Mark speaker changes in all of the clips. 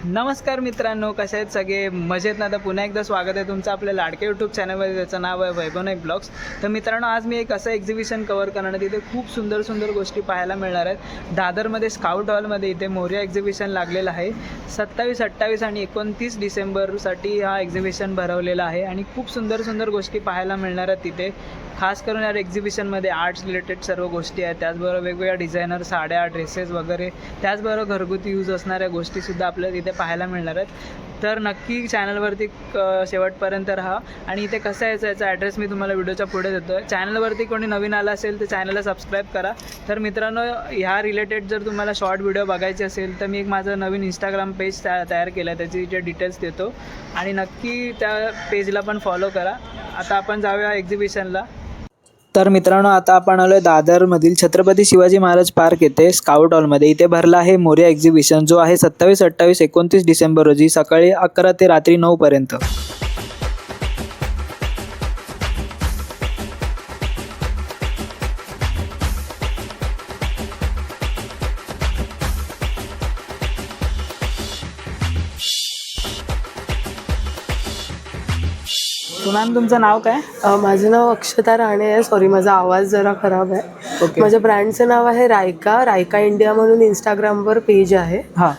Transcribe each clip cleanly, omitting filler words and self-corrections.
Speaker 1: नमस्कार मित्रांनो, कसे आहेत सगळे? मजेत ना? तर पुन्हा एकदा स्वागत आहे तुमचं आपल्या लाडके यूट्यूब चॅनलमध्ये, त्याचं नाव आहे वैभव नाईक ब्लॉग्स. तर मित्रांनो, आज मी एक असं एक्झिबिशन कवर करणार आहे. तिथे खूप सुंदर सुंदर गोष्टी पाहायला मिळणार आहेत. दादरमध्ये स्काउट हॉलमध्ये इथे मोरया एक्झिबिशन लागलेलं आहे. 27, 28 आणि 29 डिसेंबरसाठी हा एक्झिबिशन भरवलेला आहे आणि खूप सुंदर सुंदर गोष्टी पाहायला मिळणार आहेत तिथे. खास करून या एक्झिबिशनमध्ये आर्ट्स रिलेटेड सर्व गोष्टी आहेत. त्याचबरोबर वेगवेगळ्या डिझायनर साड्या, ड्रेसेस वगैरे, त्याचबरोबर घरगुती यूज असणाऱ्या गोष्टीसुद्धा आपल्याला तिथे पाहायला मिळणार आहेत. तर नक्की चॅनलवरती शेवटपर्यंत राहा. आणि इथे कसं यायचं याचा ॲड्रेस मी तुम्हाला व्हिडिओच्या पुढे देतो आहे. चॅनलवरती कोणी नवीन आला असेल तर चॅनलला सबस्क्राईब करा. तर मित्रांनो, ह्या रिलेटेड जर तुम्हाला शॉर्ट व्हिडिओ बघायचे असेल तर मी एक माझं नवीन इंस्टाग्राम पेज तयार केलं आहे, त्याची जे डिटेल्स देतो आणि नक्की त्या पेजला पण फॉलो करा. आता आपण जाऊया एक्झिबिशनला. तर मित्रांनो, आता आपण आलो आहे दादरमधील छत्रपती शिवाजी महाराज पार्क येथे स्काउट हॉलमध्ये. इथे भरला आहे मोरया एक्झिबिशन, जो आहे 27, 28, 29 डिसेंबर रोजी सकाळी 11 ते रात्री 9 पर्यंत. सुनान, तुमचं नाव काय?
Speaker 2: माझं नाव अक्षता राणे आहे. सॉरी, माझा आवाज जरा खराब आहे.
Speaker 1: ओके.
Speaker 2: माझ्या ब्रँडचं नाव आहे रायका इंडिया म्हणून इंस्टाग्रामवर पेज आहे.
Speaker 1: हां.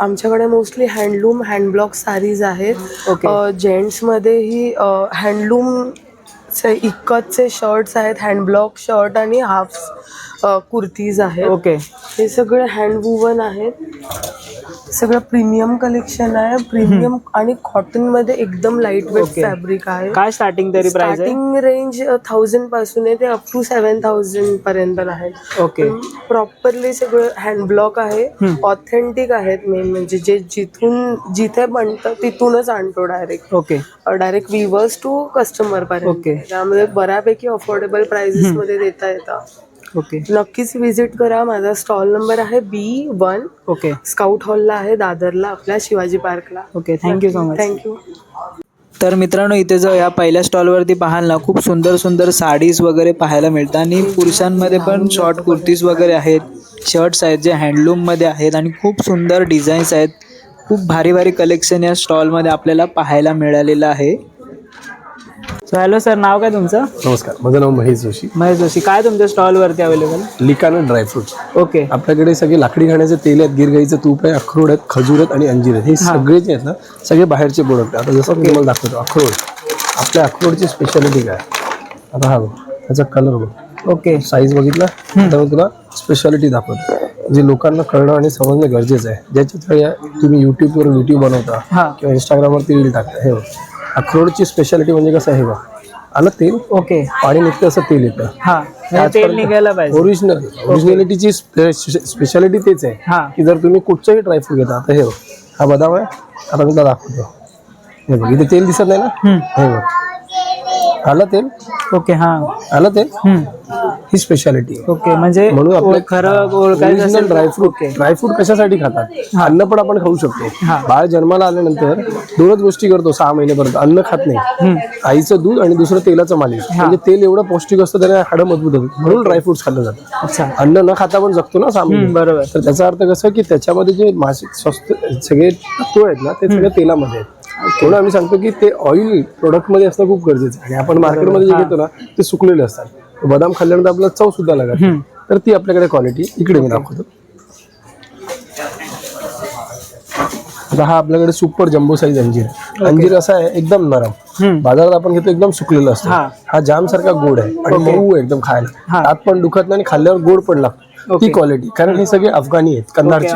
Speaker 2: आमच्याकडे मोस्टली हँडलूम, हँडब्लॉक साडीज आहेत.
Speaker 1: ओके.
Speaker 2: जेंट्समध्येही इक्कतचे शर्ट्स आहेत, हँडब्लॉक शर्ट आणि हाफ कुर्तीज आहेत.
Speaker 1: ओके.
Speaker 2: हे सगळे हँडवुवन आहेत. सगळं प्रीमियम कलेक्शन आहे. प्रीमियम आणि कॉटनमध्ये एकदम लाईट वेट
Speaker 1: ओके.
Speaker 2: फॅब्रिक आहे.
Speaker 1: काय स्टार्टिंग तरी प्राइस आहे?
Speaker 2: स्टार्टिंग रेंज 1000 पासून आहे ते अप टू 7000 पर्यंत आहे.
Speaker 1: ओके.
Speaker 2: प्रॉपरली सगळं हँडब्लॉक आहे. ऑथेंटिक आहेत. मेन म्हणजे जे जिथे बनतं तिथूनच आणतो direct.
Speaker 1: Okay.
Speaker 2: Direct weavers to customer पर्यंत.
Speaker 1: ओके.
Speaker 2: त्यामुळे बऱ्यापैकी अफोर्डेबल प्राइसेस मध्ये देता येतात.
Speaker 1: ओके.
Speaker 2: नक्कीच व्हिजिट करा. माझा स्टॉल नंबर आहे B1.
Speaker 1: ओके.
Speaker 2: स्काउट हॉलला आहे, दादरला, आपल्या शिवाजी पार्कला.
Speaker 1: Okay. Thank you so much.
Speaker 2: Thank you.
Speaker 1: तर मित्रांनो, इथे जर या पहिल्या स्टॉलवरती पाहाल ना, खूप सुंदर सुंदर साडीज वगैरे पाहायला मिळतात आणि पुरुषांमध्ये पण शॉर्ट कुर्तीज वगैरे आहेत, शर्ट्स आहेत जे हँडलूममध्ये आहेत आणि खूप सुंदर डिझाईन्स आहेत. खूप भारी भारी कलेक्शन या स्टॉलमध्ये आपल्याला पाहायला मिळालेलं आहे. सो हॅलो सर, नाव काय तुमचं?
Speaker 3: नमस्कार, माझं नाव महेश जोशी.
Speaker 1: महेश जोशी. काय तुमच्या स्टॉलवरती अवेलेबल?
Speaker 3: लिकाना ड्रायफ्रुट्स.
Speaker 1: ओके.
Speaker 3: आपल्याकडे सगळे लाकडी खाण्याचे तेल आहेत, गिरगाईचं तूप आहे, अक्रोड आहेत, खजूर आहेत आणि अंजीर आहेत. हे सगळे जे आहेत ना, सगळे बाहेरचे प्रोडक्ट आहे. आता जसं मी तुम्हाला दाखवतो, अक्रोड. आपल्या अक्रोडची स्पेशालिटी काय? आता हा बघ, त्याचा कलर बघ.
Speaker 1: ओके.
Speaker 3: साईज बघितला तर तुला स्पेशालिटी दाखवतो, जे लोकांना कळणं आणि समजणं गरजेचं आहे. ज्याच्यात तुम्ही यूट्यूबवर व्हिडिओ बनवता किंवा इंस्टाग्रामवरती रील टाकता. हे बघ, अक्रोडची स्पेशालिटी म्हणजे कसं आहे बघ, आलं तेल. ओके. पाणी निघतं असं तेल येतं.
Speaker 1: हां, तेल निघायला पाहिजे.
Speaker 3: ओरिजिनॅलिटीची स्पेशालिटी तेच आहे की जर तुम्ही कुठचंही ड्रायफ्रूट घेता. आता हे बघ, हा बदाम आहे. आता मी तुला दाखवतो. हे बघ, इथे तेल दिसत नाही ना. हे बघ, आलं तेल. ओके. हां, आलं तेल. ही स्पेशालिटी.
Speaker 1: ओके. म्हणजे
Speaker 3: म्हणून आपलं
Speaker 1: खरं ओळखायचं
Speaker 3: ड्रायफ्रूट कशासाठी खातात? अन्न पण आपण खाऊ शकतो. बाळ जन्माला आल्यानंतर दोनच गोष्टी करतो 6 महिन्यापर्यंत. अन्न खात नाही, आईचं दूध आणि दुसरं तेलाचं मालिश. म्हणजे तेल एवढं पौष्टिक असतं, त्याने हाडं मजबूत होतात. म्हणून ड्रायफ्रुट्स खाल्लं जातं. अन्न न खाता पण जगतो ना 6 महिने.
Speaker 1: बरोबर.
Speaker 3: तर त्याचा अर्थ कसं की त्याच्यामध्ये जे मासिक स्वस्त सगळे तत्व आहेत ना, ते सगळे तेलामध्ये आहेत. म्हणून आम्ही सांगतो की ते ऑइल प्रोडक्टमध्ये असणं खूप गरजेचं आहे. आणि आपण मार्केटमध्ये जे घेतो ना, ते सुकलेले असतात. बदाम खाल्ल्यानंतर आपल्याला चव सुद्धा लागत. तर ती आपल्याकडे क्वालिटी इकडे मी दाखवतो. आता हा आपल्याकडे सुपर जम्बो साईज अंजीर. अंजीर असा आहे एकदम नरम. बाजारात आपण घेतो एकदम सुकलेलं असतं. हा जाम सारखा गोड आहे आणि मऊ आहे एकदम खायला. आत पण दुखत नाही आणि खाल्ल्यावर गोड पण लागतो. ती क्वालिटी, कारण हे सगळे अफगाणी आहेत, कंधारचे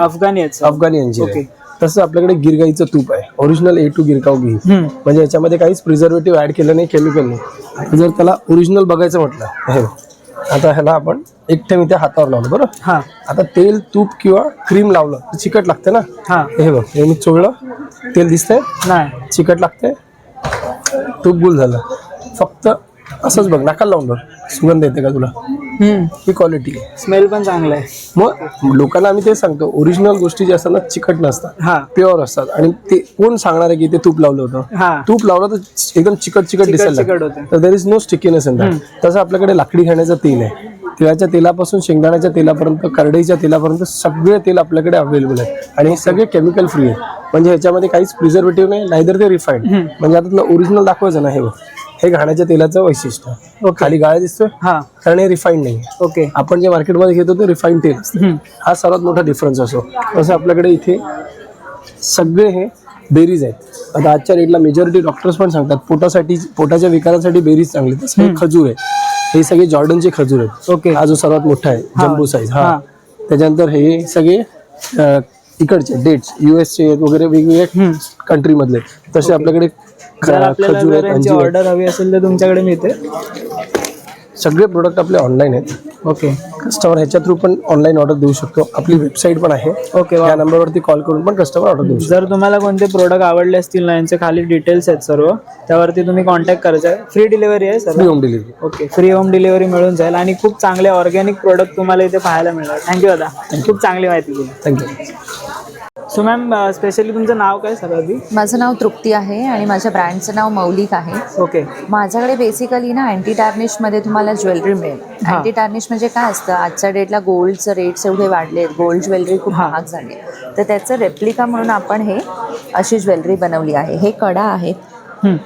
Speaker 3: अफगाणी अंजीर आहे. तसं आपल्याकडे गिरगाईचं तूप आहे, ओरिजिनल A2 गिरगाव घी. म्हणजे याच्यामध्ये काहीच प्रिझर्वेटिव्ह ऍड केलं नाही, केमिकल नाही. जर त्याला ओरिजिनल बघायचं म्हटलं, हे आता ह्याला आपण एकट्या मी त्या हातावर लावलं. बरं. आता तेल, तूप किंवा क्रीम लावलं तर चिकट लागते ना. हे बघ, हे मी चोळलं, तेल दिसतंय नाही, चिकट लागतंय, तूप गुल झालं. फक्त असंच बघ, नाकाला लावून बघ, सुगंध येते का तुला? ही क्वालिटी आहे.
Speaker 1: स्मेल पण चांगला आहे.
Speaker 3: मग लोकांना आम्ही ते सांगतो, ओरिजिनल गोष्टी ज्या असतात ना, चिकट नसतात, प्युअर असतात. आणि ते कोण सांगणार आहे की ते तूप लावलं होतं? तूप लावलं तर एकदम चिकट दिसायला, तर there is no stickiness in that. तसं आपल्याकडे लाकडी खाण्याचं तेल आहे, तिळाच्या तेलापासून शेंगदाण्याच्या तेलापर्यंत, करडईच्या तेलापर्यंत सगळे तेल आपल्याकडे अवेलेबल आहे आणि हे सगळे केमिकल फ्री आहे. म्हणजे ह्याच्यामध्ये काहीच प्रिझर्वेटिव्ह नाही, नाहीतर ते रिफाईंड. म्हणजे आता तुला ओरिजिनल दाखवायचं ना, हे घाण्याच्या तेलाचं वैशिष्ट्य. खाली गाळा दिसतोय कारण हे रिफाईंड नाही.
Speaker 1: ओके.
Speaker 3: आपण जे मार्केटमध्ये घेतो ते रिफाईंड तेल असतं. हा सर्वात मोठा डिफरन्स असतो. तसं आपल्याकडे इथे सगळे हे बेरीज आहेत. आता आजच्या रेटला मेजॉरिटी डॉक्टर्स पण सांगतात पोटाच्या विकारासाठी बेरीज चांगली. तसं हे खजूर आहे, हे सगळे जॉर्डनचे खजूर आहेत.
Speaker 1: ओके.
Speaker 3: हा जो सर्वात मोठा आहे जम्बो साईज. त्याच्यानंतर हे सगळे इकडचे डेट्स US वगैरे वेगवेगळ्या कंट्री मधले. तसे आपल्याकडे खजूर आहेत, अंजीर आहेत.
Speaker 1: ऑर्डर हवी असेल तर तुमच्याकडे मिळते.
Speaker 3: सगळे प्रोडक्ट आपले ऑनलाईन आहेत.
Speaker 1: ओके.
Speaker 3: कस्टमर ह्याच्या थ्रू पण ऑनलाईन ऑर्डर देऊ शकतो. आपली वेबसाईट पण आहे.
Speaker 1: ओके.
Speaker 3: या नंबरवरती कॉल करून पण कस्टमर ऑर्डर देऊ शकतो.
Speaker 1: जर तुम्हाला कोणते प्रोडक्ट आवडले असतील ना, यांचे खाली डिटेल्स आहेत सर्व, त्यावरती तुम्ही कॉन्टॅक्ट करायचा आहे. फ्री डिलिव्हरी आहे sir?
Speaker 3: Free home delivery.
Speaker 1: Okay. Free home delivery मिळून जाईल आणि खूप चांगले ऑर्गॅनिक प्रोडक्ट तुम्हाला इथे पाहायला मिळणार. थँक्यू दादा, खूप चांगली माहिती दिली.
Speaker 3: थँक्यू.
Speaker 1: सो मॅम, स्पेशली तुमचं नाव काय सर आधी?
Speaker 4: माझं नाव तृप्ती आहे आणि माझ्या ब्रँडचं नाव मौलिक आहे.
Speaker 1: ओके.
Speaker 4: माझ्याकडे बेसिकली ना अँटी टार्निशमध्ये तुम्हाला ज्वेलरी मिळेल. अँटी टार्निश म्हणजे काय असतं, आजच्या डेटला गोल्डचं रेट्स एवढे वाढले आहेत, गोल्ड ज्वेलरी खूप महाग झाली आहे, तर त्याचं रेप्लिका म्हणून आपण हे अशी ज्वेलरी बनवली आहे. हे कडा आहेत,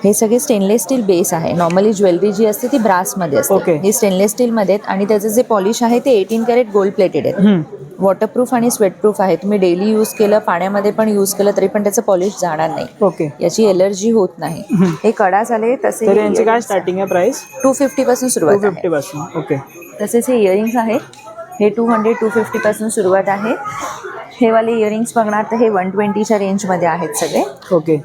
Speaker 4: हे सगळे स्टेनलेस स्टील बेस आहे. नॉर्मली ज्वेलरी जी असते ती ब्रासमध्ये असते, ही स्टेनलेस स्टीलमध्ये आहेत आणि त्याचं जे पॉलिश आहे ते 18 कॅरेट गोल्ड प्लेटेड आहेत. वॉटरप्रूफ आणि स्वेटप्रूफ आहे. तुम्ही डेली यूज केलं, पाण्यामध्ये पण यूज केलं तरी पण त्याचं पॉलिश जाणार नाही.
Speaker 1: ओके.
Speaker 4: याची एलर्जी होत नाही. हे कडा झाले. तसे
Speaker 1: तर यांची काय स्टार्टिंग आहे प्राइस?
Speaker 4: 250 पासून सुरुवात आहे.
Speaker 1: 250 पासून. ओके.
Speaker 4: तसेच हे इयरिंग्स आहेत, हे 200-250 पासून सुरुवात आहे. हे वाले इयरिंग्स बघणार तर हे 120च्या रेंजमध्ये आहेत सगळे.
Speaker 1: ओके.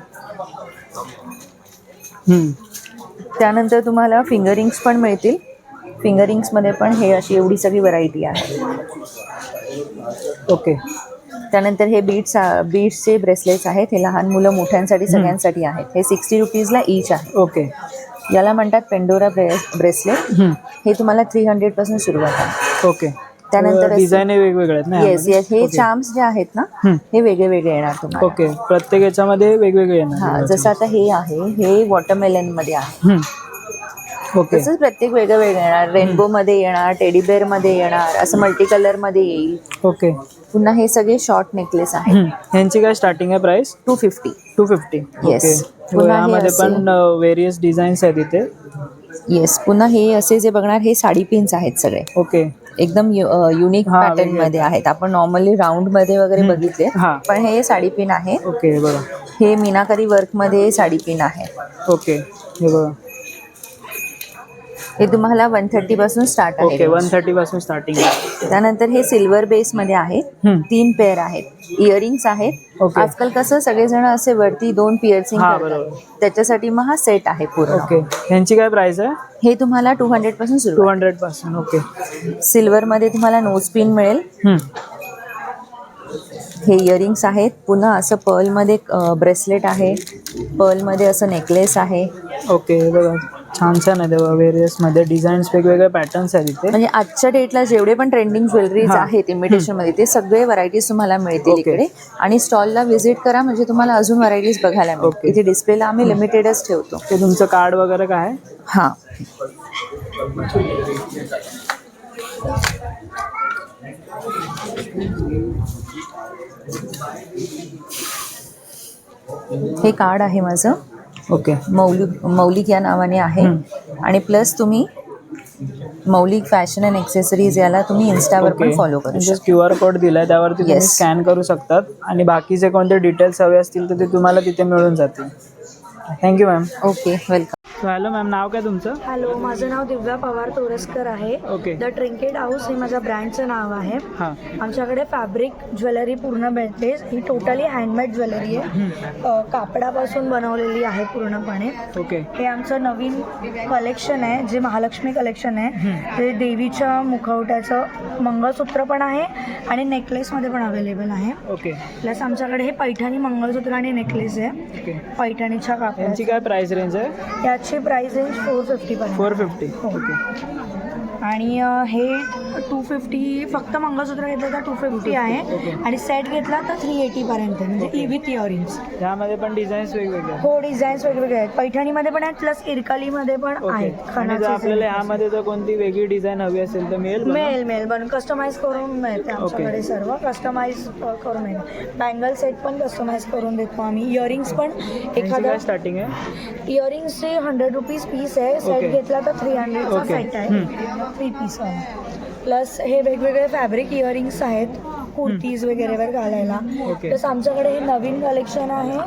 Speaker 4: त्यानंतर तुम्हाला फिंगरिंग्स पण मिळतील. फिंगरिंग्समध्ये पण हे अशी एवढी सगळी व्हरायटी आहे.
Speaker 1: ओके.
Speaker 4: त्यानंतर हे बीड्सचे ब्रेसलेट्स आहेत. हे लहान मुलं मोठ्यांसाठी सगळ्यांसाठी आहेत. हे 60 रुपीजला ईच आहे.
Speaker 1: ओके.
Speaker 4: याला म्हणतात पेंडोरा ब्रेसलेट. हे तुम्हाला 300 पासून सुरुवात आहे.
Speaker 1: ओके.
Speaker 4: त्यानंतर
Speaker 1: डिझाईन वेगवेगळे आहेत ना?
Speaker 4: Yes yes. हे चार्म्स जे आहेत ना, हे वेगळे वेगळे येणार तुम्हाला.
Speaker 1: ओके. प्रत्येक याच्यामध्ये वेगवेगळे येणार.
Speaker 4: हा, जसं आता हे आहे, हे वॉटरमेलन मध्ये आहे.
Speaker 1: ओके.
Speaker 4: तसंच प्रत्येक वेगळं वेगळं येणार. रेनबो मध्ये येणार, टेडीबेअर मध्ये येणार, असं मल्टी कलर मध्ये येईल.
Speaker 1: ओके.
Speaker 4: पुन्हा हे सगळे शॉर्ट नेकलेस आहेत.
Speaker 1: यांची काय स्टार्टिंग आहे प्राइस?
Speaker 4: 250.
Speaker 1: 250.
Speaker 4: येस.
Speaker 1: ओके. यामध्ये पण व्हेरियस डिझाईन्स आहेत इथे.
Speaker 4: येस. पुन्हा हे असे जे बघणार, हे साडी पिन्स आहेत सगळे.
Speaker 1: ओके.
Speaker 4: एकदम युनिक पॅटर्न मध्ये आहेत. आपण नॉर्मली राऊंड मध्ये वगैरे बघितले, पण हे साडी पिन आहे.
Speaker 1: ओके. बघा,
Speaker 4: हे मीनाकारी वर्क मध्ये साडी पिन आहे.
Speaker 1: ओके. हे बघा,
Speaker 4: हे तुम्हाला 130 पासून स्टार्ट आहे.
Speaker 1: ओके. 130 पासून स्टार्टिंग आहे.
Speaker 4: त्यानंतर हे सिल्वर बेस मध्ये आहेत. 3 पेअर आहेत. इयरिंग्स आहेत. आजकाल कसं सगळेजण असे वरती 2 पिअर्सिंग करतात, त्याच्यासाठी मग हा सेट आहे पूर्ण.
Speaker 1: ओके. यांची काय प्राइस आहे?
Speaker 4: हे तुम्हाला 200 पासून सुरू.
Speaker 1: 200 पासून. ओके.
Speaker 4: सिल्वर मध्ये तुम्हाला नोज पिन मिळेल. हे इयरिंग्स आहेत. पुन्हा असं पर्ल मध्ये ब्रेसलेट आहे. पर्ल मध्ये असं नेकलेस आहे.
Speaker 1: ओके. बघा, छान छान आहे तेव्हा. व्हेरियस मध्ये डिझाईन्स, वेगवेगळे पॅटर्न्स आहेत इथे.
Speaker 4: म्हणजे आजच्या डेटला जेवढे पण ट्रेंडिंग ज्वेलरीज आहेत इमिटेशन मध्ये, ते सगळे व्हरायटीज तुम्हाला मिळतील इकडे. आणि स्टॉलला व्हिजिट करा, म्हणजे तुम्हाला अजून व्हरायटीज बघायला मिळतील. इथे डिस्प्लेला आम्ही लिमिटेडच ठेवतो.
Speaker 1: ते तुमचं कार्ड वगैरे काय आहे?
Speaker 4: हां. हे कार्ड आहे माझं.
Speaker 1: ओके.
Speaker 4: मौलिक या नावाने आहे. आणि प्लस तुम्ही मौलिक फॅशन अँड एक्सेसरीज याला तुम्ही इन्स्टावर पण फॉलो करू शकता.
Speaker 1: QR कोड दिलाय, त्यावरती तुम्ही स्कॅन करू शकतात आणि बाकीचे कोणते डिटेल्स हवे असतील तर ते तुम्हाला तिथे मिळून जातील. Thank you ma'am.
Speaker 4: Okay, welcome.
Speaker 1: Hello ma'am, नाव काय तुमचं?
Speaker 5: हॅलो, माझं नाव दिव्या पवार तोरसकर आहे.
Speaker 1: ओके.
Speaker 5: द ट्रिंकेट हाऊस हे माझ्या ब्रँडचं नाव आहे.
Speaker 1: हां.
Speaker 5: आमच्याकडे फॅब्रिक ज्वेलरी पूर्ण भेटते. ही टोटली हँडमेड ज्वेलरी आहे. कापडापासून बनवलेली आहे पूर्णपणे.
Speaker 1: ओके.
Speaker 5: हे आमचं नवीन कलेक्शन आहे, जे महालक्ष्मी कलेक्शन आहे. ते देवीच्या मुखवट्याचं मंगळसूत्र पण आहे आणि नेकलेसमध्ये पण अवेलेबल आहे.
Speaker 1: ओके.
Speaker 5: प्लस आमच्याकडे हे पैठणी मंगळसूत्र आणि नेकलेस आहे.
Speaker 1: ओके.
Speaker 5: पैठणीच्या कापडाची.
Speaker 1: यांची काय प्राइस रेंज आहे?
Speaker 5: याची प्राइस रेंज 450 पर्यंत.
Speaker 1: 450. ओके.
Speaker 5: आणि हे 250, फक्त मंगळसूत्र घेतलं तर 250 आहे आणि सेट घेतला तर 380 पर्यंत म्हणजे विथ इयरिंग्स.
Speaker 1: त्यामध्ये पण डिझाईन्स वेगवेगळे
Speaker 5: हो, डिझाईन्स वेगवेगळे आहेत. पैठणीमध्ये पण आहेत प्लस इरकालीमध्ये पण आहेत.
Speaker 1: आणि जर
Speaker 5: खणाचे
Speaker 1: आपल्याला यामध्ये जर कोणती वेगळी डिझाईन हवी असेल तर मिळेल बनवून?
Speaker 5: मिळेल पण कस्टमाइज करून मिळते आमच्याकडे सर्व कस्टमाइज करून मिळेल. बँगल सेट पण कस्टमाइज करून देतो आम्ही. इयरिंग्स पण एखादा
Speaker 1: स्टार्टिंग आहे
Speaker 5: इयरिंग्सचे 100 रुपीज पीस आहे. सेट घेतला तर 300चा सेट आहे. 3 पीस प्लस हे वेगवेगळे फॅब्रिक इयरिंग्स आहेत कुर्तीज वगैरेवर घालायला. प्लस आमच्याकडे हे नवीन कलेक्शन आहे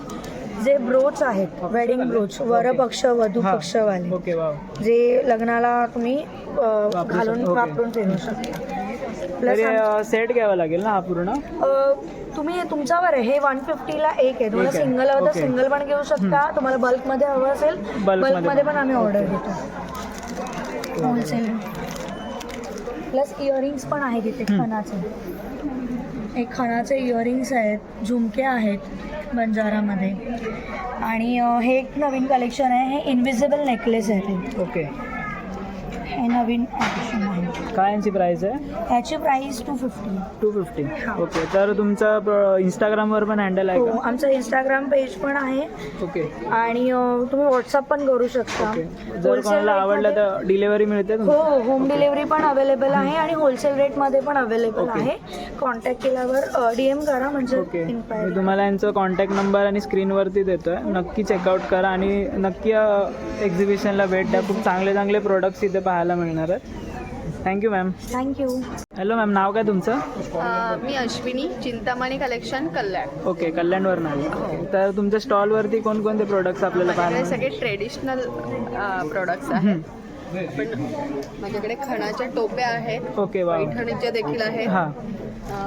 Speaker 5: जे ब्रोच आहेत, वेडिंग ब्रोच, वरपक्ष वधू पक्षवाले,
Speaker 1: ओके वाव.
Speaker 5: जे लग्नाला तुम्ही घालून वापरून फिरू शकता. प्लस
Speaker 1: सेट घ्यावा लागेल ना हा पूर्ण?
Speaker 5: तुम्ही तुमच्यावर आहे. हे 150ला एक आहे. तुम्हाला सिंगल हवं तर सिंगल पण घेऊ शकता. तुम्हाला बल्कमध्ये हवं असेल बल्कमध्ये पण आम्ही ऑर्डर घेतो होलसेल. प्लस इयरिंग्स पण आहेत इथे खणाचे. एक खणाचे इयरिंग्स आहेत, झुमके आहेत बंजारामध्ये. आणि हे एक नवीन कलेक्शन आहे. हे इनविजिबल नेकलेस आहे.
Speaker 1: ओके,
Speaker 5: हे नवीन ऑप्शन आहे.
Speaker 1: काय यांची प्राइस आहे?
Speaker 5: याची प्राइस 250.
Speaker 1: 250. ओके, तर तुमचं इंस्टाग्रामवर पण हँडल आहे
Speaker 5: हो,
Speaker 1: का?
Speaker 5: आमचं इंस्टाग्राम पेज पण आहे
Speaker 1: ओके
Speaker 5: आणि तुम्ही व्हॉट्सअप पण करू शकता.
Speaker 1: जर कोणाला आवडलं तर डिलिव्हरी मिळते
Speaker 5: हो, होम डिलिव्हरी पण अवेलेबल आहे आणि होलसेल रेटमध्ये पण अवेलेबल आहे. कॉन्टॅक्ट केल्यावर DM करा म्हणजे
Speaker 1: ओके. मी
Speaker 5: इन्क्वायरी.
Speaker 1: तुम्हाला यांचा कॉन्टॅक्ट नंबर आणि स्क्रीनवरती देतो आहे. नक्की चेकआउट करा आणि नक्की एक्झिबिशनला भेट द्या. खूप चांगले चांगले प्रोडक्ट्स इथे पाहायला मिळणार आहेत. Thank you ma'am.
Speaker 5: Thank you.
Speaker 1: Hello ma'am, नाव काय तुमचं?
Speaker 6: मी अश्विनी, चिंतामणी कलेक्शन, कल्याण.
Speaker 1: ओके, कल्याणवरून आले. तर तुमच्या स्टॉलवरती कोणकोणते प्रोडक्ट्स आपल्याला
Speaker 6: माझ्याकडे
Speaker 1: पाहायला
Speaker 6: सगळे ट्रेडिशनल प्रोडक्ट्स आहेत. पण माझ्याकडे खणाच्या टोप्या आहेत,
Speaker 1: ओके वा.
Speaker 6: पैठणीच्या देखील आहेत.
Speaker 1: हां,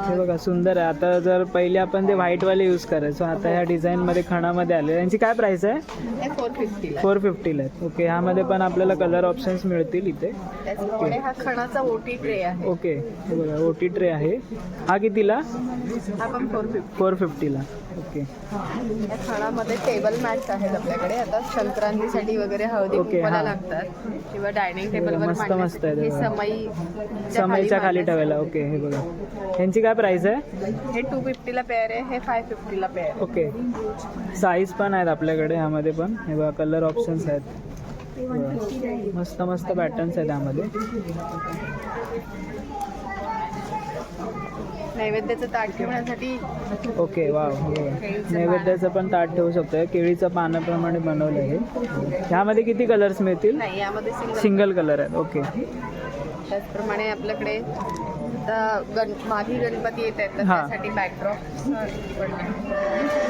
Speaker 1: हे बघा सुंदर आहे. आता जर पहिले आपण ते व्हाईटवाले यूज करायचो, आता ह्या डिझाईनमध्ये खणामध्ये आले. यांची काय प्राईस आहे?
Speaker 6: हे 450ला.
Speaker 1: 450ला आहेत. ओके, ह्यामध्ये पण आपल्याला कलर ऑप्शन्स मिळतील इथे.
Speaker 6: त्याचप्रमाणे हा खणाचा ओटी ट्रे आहे.
Speaker 1: ओके, हे बघा ओटी ट्रे आहे. हा कितीला?
Speaker 6: हा पण 450.
Speaker 1: 450ला. ओके,
Speaker 6: या खणामध्ये टेबल मॅट्स आहेत आपल्याकडे. आता संक्रांतीसाठी वगैरे हळदी
Speaker 1: ओके,
Speaker 6: कुंकवाला
Speaker 1: हां.
Speaker 6: लागतात किंवा डायनिंग टेबलवर
Speaker 1: मस्त मस्त आहे ते
Speaker 6: हे
Speaker 1: बघा. समईच्या खाली ठेवायला. ओके, हे बघा. यांची काय प्राईस आहे?
Speaker 6: हे 250ला पेअर आहे, हे 550ला पेअर आहे.
Speaker 1: ओके, साईज पण आहेत आपल्याकडे ह्यामध्ये पण. हे बघा कलर ऑप्शन्स आहेत. बघा. मस्त मस्त पॅटर्न्स आहेत त्यामध्ये.
Speaker 6: नैवेद्याचं ताट ठेवण्यासाठी
Speaker 1: ओके वा. नैवेद्याचं पण ताट ठेवू शकतो. केळीचं पानाप्रमाणे बनवलं आहे. ह्यामध्ये किती कलर्स मिळतील?
Speaker 6: नाही, यामध्ये
Speaker 1: सिंगल कलर आहेत. ओके,
Speaker 6: त्याचप्रमाणे आपल्याकडे आता माघी गणपती येत आहेत तर
Speaker 1: हां.
Speaker 6: त्यासाठी बॅकड्रॉप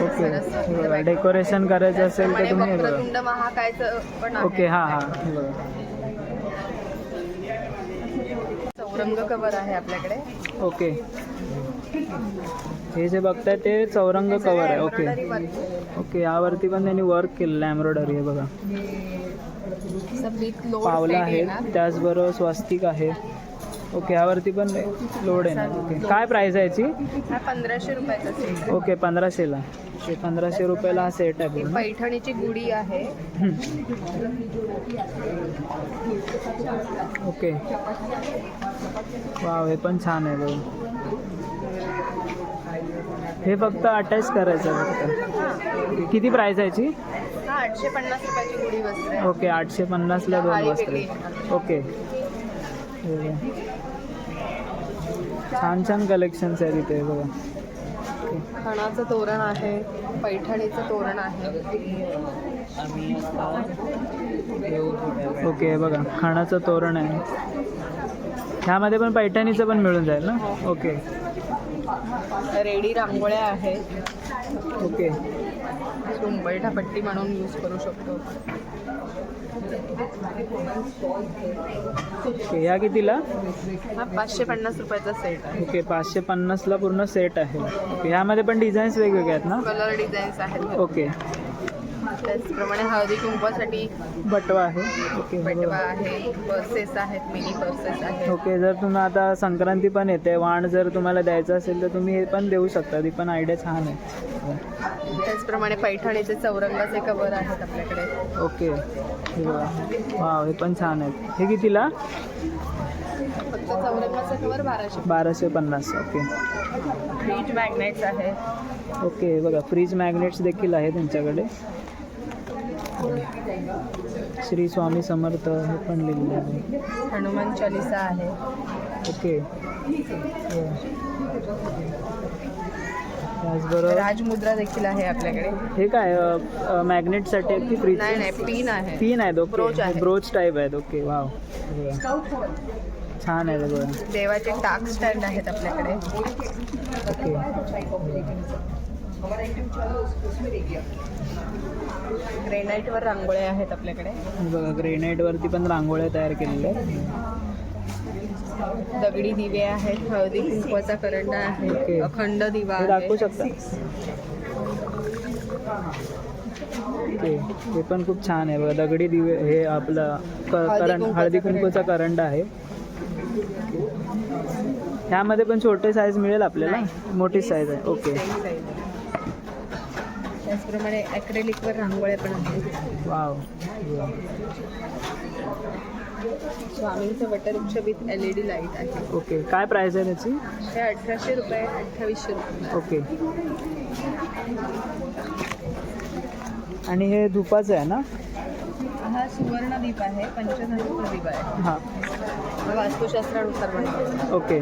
Speaker 1: ओके. डेकोरेशन करायचं असेल तर तुम्ही हे बघा.
Speaker 6: वक्रतुंड महाकायचं पण आहे.
Speaker 1: ओके, हां हां, हे बघा.
Speaker 6: चौरंग कवर आहे आपल्याकडे.
Speaker 1: ओके, हे जे बघताय ते चौरंग कवर आहे. ओके ओके, यावरती पण त्यांनी वर्क केलेलं आहे, एम्ब्रॉयडरी आहे बघा. पावलं आहेत, त्याचबरोबर स्वस्तिक आहे. ओके, यावरती पण लोड आहे ना. ओके, काय प्राईस आहे याची?
Speaker 6: हा 1500 रुपयाचा सेट.
Speaker 1: ओके, 1500ला. 1500 रुपयाला हा सेट आहे पूर्ण.
Speaker 6: पैठणीची गुढी आहे.
Speaker 1: ओके, वाव, हे पण छान आहे बघा. हे फक्त अटॅच करायचं आहे फक्त. किती प्राईस आहे याची?
Speaker 6: हा 850 रुपयाची गुढी वस्त्र आहे.
Speaker 1: ओके, 850ला 2 वस्त्र. ओके, छान छान कलेक्शन्स आहेत इथे बघा.
Speaker 6: खणाचं तोरण आहे, पैठणीचं तोरण आहे.
Speaker 1: ओके, बघा खणाचं तोरण आहे. ह्यामध्ये पण पैठणीचं पण मिळून जाईल ना. ओके,
Speaker 6: रेडी रांगोळ्या आहेत.
Speaker 1: ओके,
Speaker 6: रुंबैठा पट्टी म्हणून यूज करू शकतो.
Speaker 1: ओके, ह्या कितीला?
Speaker 6: हा 550 रुपयाचा सेट आहे.
Speaker 1: ओके, 550ला पूर्ण सेट आहे. ओके, ह्यामध्ये पण डिझाईन्स वेगवेगळे आहेत ना.
Speaker 6: कलर डिझाईन्स आहेत.
Speaker 1: ओके,
Speaker 6: त्याचप्रमाणे हळदी कुंकवासाठी
Speaker 1: बटवा आहे. ओके,
Speaker 6: बटवा आहे, पर्सेस आहेत, मिनी पर्सेस आहेत.
Speaker 1: ओके, जर तुम्ही आता संक्रांती पण येते, वाण जर तुम्हाला द्यायचं असेल तर तुम्ही हे पण देऊ शकता. ती पण आयडिया छान आहे.
Speaker 6: त्याचप्रमाणे पैठणीचे चौरंगाचे कवर आहेत आपल्याकडे.
Speaker 1: ओके, हे बघा. वाव, हे पण छान आहेत. हे कितीला?
Speaker 6: फक्त चौरंगाचं कवर
Speaker 1: 1250. ओके.
Speaker 6: फ्रीज मॅग्नेट्स आहे.
Speaker 1: ओके बघा फ्रीज मॅग्नेट्स देखील आहे त्यांच्याकडे. श्री स्वामी समर्थ हे पण लिहिलेलं आहे.
Speaker 6: हनुमान चालिसा आहे.
Speaker 1: ओके. त्याचबरोबर
Speaker 6: राजमुद्रा देखील आहे आपल्याकडे.
Speaker 1: हे काय मॅग्नेटसाठी की फ्रीज?
Speaker 6: नाही पिन आहे.
Speaker 1: पिन आहेत.
Speaker 6: Brooch
Speaker 1: ओके
Speaker 6: आहे.
Speaker 1: ब्रोच टाईप आहेत. ओके वाव छान आहे बघा.
Speaker 6: देवाचे टाक स्टँड आहेत आपल्याकडे.
Speaker 1: ओके.
Speaker 6: ग्रेनाइटवर रांगोळ्या आहेत आपल्याकडे.
Speaker 1: हे बघा ग्रेनाइटवरती पण रांगोळ्या तयार केलेल्या आहेत.
Speaker 6: दगडी दिवे आहेत. हळदी कुंकवाचा करंडा
Speaker 1: ओके.
Speaker 6: आहे. अखंड दिवा
Speaker 1: हे दाखवू
Speaker 6: आहे.
Speaker 1: शकता? ओके हे पण खूप छान आहे बघा. दगडी दिवे हे आपलं हळदी कुंकूचा करंडा आहे. ह्यामध्ये पण छोटे साईज मिळेल आपल्याला? मोठी साईज आहे. ओके.
Speaker 6: त्याचप्रमाणे ॲक्रेलिकवर रांगोळ्या पण आहेत.
Speaker 1: वाव.
Speaker 6: स्वामींचं वटवृक्ष विथ LED लाईट आहे.
Speaker 1: ओके काय प्राइस आहे त्याची?
Speaker 6: हे 1800 रुपये 2800 रुपये.
Speaker 1: ओके. आणि हे धुपाचं आहे ना?
Speaker 6: हा सुवर्ण दीप आहे. पंचधातूचा दीप आहे.
Speaker 1: हां.
Speaker 6: हा वास्तुशास्त्रानुसार बनतो.
Speaker 1: ओके.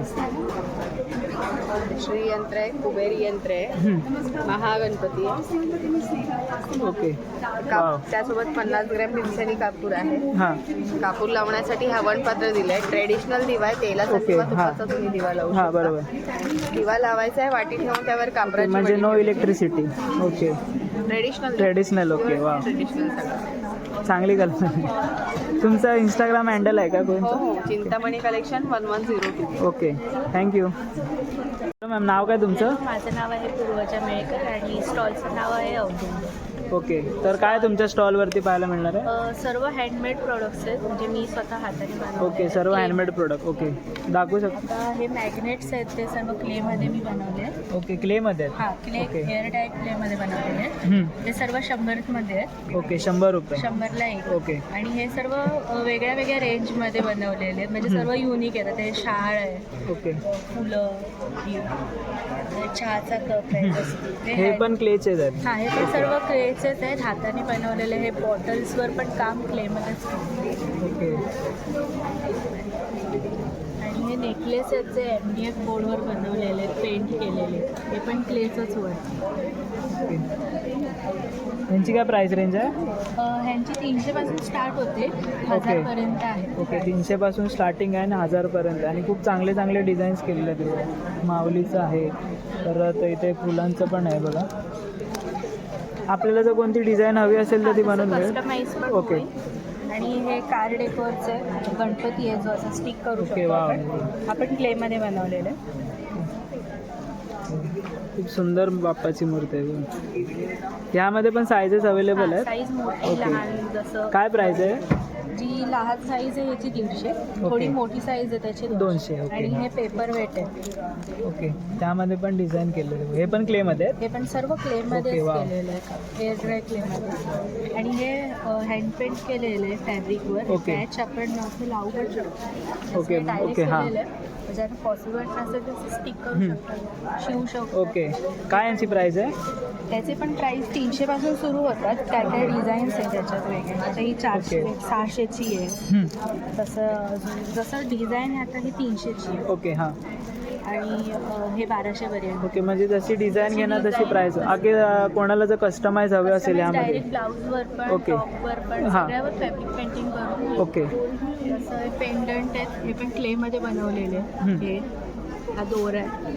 Speaker 6: श्री यंत्र आहे. कुबेरी यंत्र आहे. महागणपती आहे.
Speaker 1: ओके. वाव.
Speaker 6: त्यासोबत 50 ग्रॅम भीमसेनी कापूर आहे.
Speaker 1: हां.
Speaker 6: कापूर लावण्यासाठी हवन पात्र दिलंय. ट्रेडिशनल दिवा आहे. तेलाचा
Speaker 1: ओके,
Speaker 6: किंवा
Speaker 1: हां.
Speaker 6: तुपाचा तुम्ही दिवा लावू
Speaker 1: हां
Speaker 6: शकता.
Speaker 1: बरोबर.
Speaker 6: दिवा लावायचा आहे. वाटी ठेवून त्यावर कापराची
Speaker 1: म्हणजे
Speaker 6: वडी
Speaker 1: नो
Speaker 6: ठेवायची.
Speaker 1: इलेक्ट्रिसिटी. ओके.
Speaker 6: ट्रेडिशनल
Speaker 1: ओके वा
Speaker 6: ट्रेडिशनल सगळं.
Speaker 1: चांगली कल्पना. तुमचं इंस्टाग्राम हँडल आहे का
Speaker 6: हो
Speaker 1: कोणतं?
Speaker 6: हो Chintamani collection 1102.
Speaker 1: Okay thank you. Ma'am नाव काय तुमचं?
Speaker 7: माझं नाव आहे पूर्वजा मेळकर आणि स्टॉलचं नाव आहे अवधूत.
Speaker 1: ओके तर काय तुमच्या स्टॉलवरती पाहायला मिळणार आहे?
Speaker 7: सर्व हँडमेड प्रोडक्ट्स आहेत म्हणजे मी स्वतः हाताने बनवले.
Speaker 1: ओके सर्व हँडमेड प्रोडक्ट. ओके दाखवू शकता?
Speaker 7: आता हे मॅग्नेट्स आहेत ते सर्व क्लेमध्ये मी बनवले आहेत.
Speaker 1: ओके क्लेमध्ये आहेत.
Speaker 7: हां क्ले
Speaker 1: ओके.
Speaker 7: एअर टाईप क्लेमध्ये बनवलेले आहेत. ते सर्व 100मध्ये आहेत.
Speaker 1: ओके 100 रुपये.
Speaker 7: 100ला एक.
Speaker 1: ओके.
Speaker 7: आणि हे सर्व वेगळ्या वेगळ्या रेंजमध्ये बनवलेले आहेत म्हणजे सर्व युनिक आहेत. ते शाळ आहे,
Speaker 1: ओके
Speaker 7: फुलं, चहाचा कप आहे तसं.
Speaker 1: हे पण क्लेचेच आहेत.
Speaker 7: हां हे पण सर्व क्लेचेच आहेत. हाताने बनवलेले हे बॉटल्सवर पण काम क्लेमध्येच केलं.
Speaker 1: ओके.
Speaker 7: आणि हे नेकलेस आहेत जे MDF बोर्डवर बनवलेले आहेत, पेंट केलेले. हे पण क्लेचंच वर.
Speaker 1: यांची काय प्राइस रेंज आहे?
Speaker 7: ह्यांची 300 पासून स्टार्ट होते 1000 पर्यंत आहे.
Speaker 1: ओके 300 पासून स्टार्टिंग आहे आणि 1000 पर्यंत. आणि खूप चांगले चांगले डिझाईन्स केलेले आहेत. माऊलीचं आहे परत इथे फुलांचं पण आहे बघा. आपल्याला जर कोणती डिझाईन हवी असेल तर ती बनवून मिळेल.
Speaker 7: कस्टमाइज पण
Speaker 1: ओके.
Speaker 7: होईल. आणि हे कार डेकोरचे गणपती आहे जो असं स्टिक करू
Speaker 1: ओके,
Speaker 7: शकतो
Speaker 1: वाव.
Speaker 7: आपण क्लेमध्ये बनवलेलं आहे.
Speaker 1: खूप सुंदर बाप्पाची मूर्ती आहे. यामध्ये पण साईजेस अवेलेबल आहेत.
Speaker 7: साईज मोठी
Speaker 1: ओके.
Speaker 7: लहान जसं
Speaker 1: काय प्राइस आहे?
Speaker 7: जी लहान साईज आहे याची 150. थोडी मोठी साईज आहे त्याची
Speaker 1: 200. ओके.
Speaker 7: आणि हे पेपर वेट आहे.
Speaker 1: ओके त्यामध्ये पण डिझाईन केलेले. हे पण क्लेमध्ये आहेत.
Speaker 7: हे पण सर्व क्लेमध्येच
Speaker 1: ओके, वाव.
Speaker 7: केलेलं आहे. एअर ड्राय क्लेमध्ये. आणि हे हँड पेंट केलेलं आहे फॅब्रिकवर.
Speaker 1: ओके.
Speaker 7: पॅच आपण असं लावू पण शकतो.
Speaker 1: ओके,
Speaker 7: डायरेक्ट
Speaker 1: ओके, हां.
Speaker 7: केलेलं आहे. म्हणजे आता पॉसिबल नसेल तर स्टिक करू शकतो, शिवू शकतो.
Speaker 1: ओके काय यांची प्राइस आहे?
Speaker 7: त्याचे पण प्राईस 300 पासून सुरू होतात. काय काय डिझाईन्स आहे त्याच्यात वेगळे. आता ही 400
Speaker 1: ओके.
Speaker 7: 600ची आहे. तसं अजून जसं डिझाईन आहे आता ही 300ची आहे.
Speaker 1: ओके हां.
Speaker 7: आणि हे 1200 पर्यंत.
Speaker 1: ओके म्हणजे जशी डिझाईन घेणार तशी प्राइस. आगे कोणाला जर कस्टमाइज हवे असेल यामध्ये?
Speaker 7: डायरेक्ट ब्लाऊजवर पण
Speaker 1: ओके.
Speaker 7: टॉपवर पण
Speaker 1: हां.
Speaker 7: सगळ्यावर फॅब्रिक पेंटिंग करून.
Speaker 1: ओके
Speaker 7: जसं हे पेंडंट आहेत हे पण क्लेमध्ये बनवलेले. हे हा दोर आहे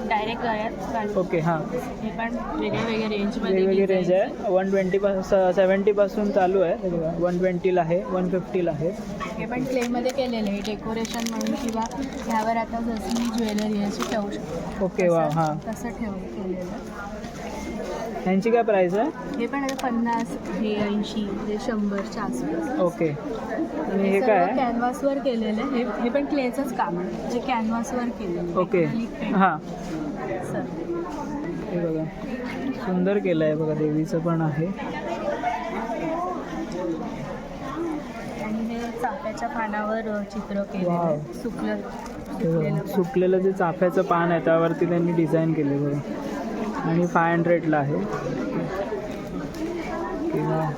Speaker 7: डायरेक्ट गळ्यात घालून.
Speaker 1: ओके हां.
Speaker 7: हे पण वेगळ्या वेगळ्या रेंजमध्ये
Speaker 1: वेगवेगळी रेंज आहे. 120 70 पासून चालू आहे. 120ला आहे 150ला आहे.
Speaker 7: हे पण क्लेमध्ये केलेलं आहे डेकोरेशन म्हणून किंवा ह्यावर आता जशी ज्वेलरी अशी ठेवू शकतो.
Speaker 1: ओके वा हां.
Speaker 7: तसं केलेलं.
Speaker 1: ह्यांची काय प्राइस आहे?
Speaker 7: हे पण आता 50 हे 80 हे 100च्या आसपास.
Speaker 1: ओके आणि हे काय आहे?
Speaker 7: कॅनव्हासवर केलेलं आहे. हे पण क्लेचंच काम आहे जे कॅनव्हासवर केलेलं.
Speaker 1: ओके हां.
Speaker 7: सर
Speaker 1: हे बघा सुंदर केलं आहे बघा. देवीचं पण आहे.
Speaker 7: आणि हे चाफ्याच्या पानावर चित्र केलेलं आहे.
Speaker 1: सुकलेलं जे चाफ्याचं पान आहे त्यावरती त्यांनी डिझाईन केले बघा आणि 500ला आहे. किंवा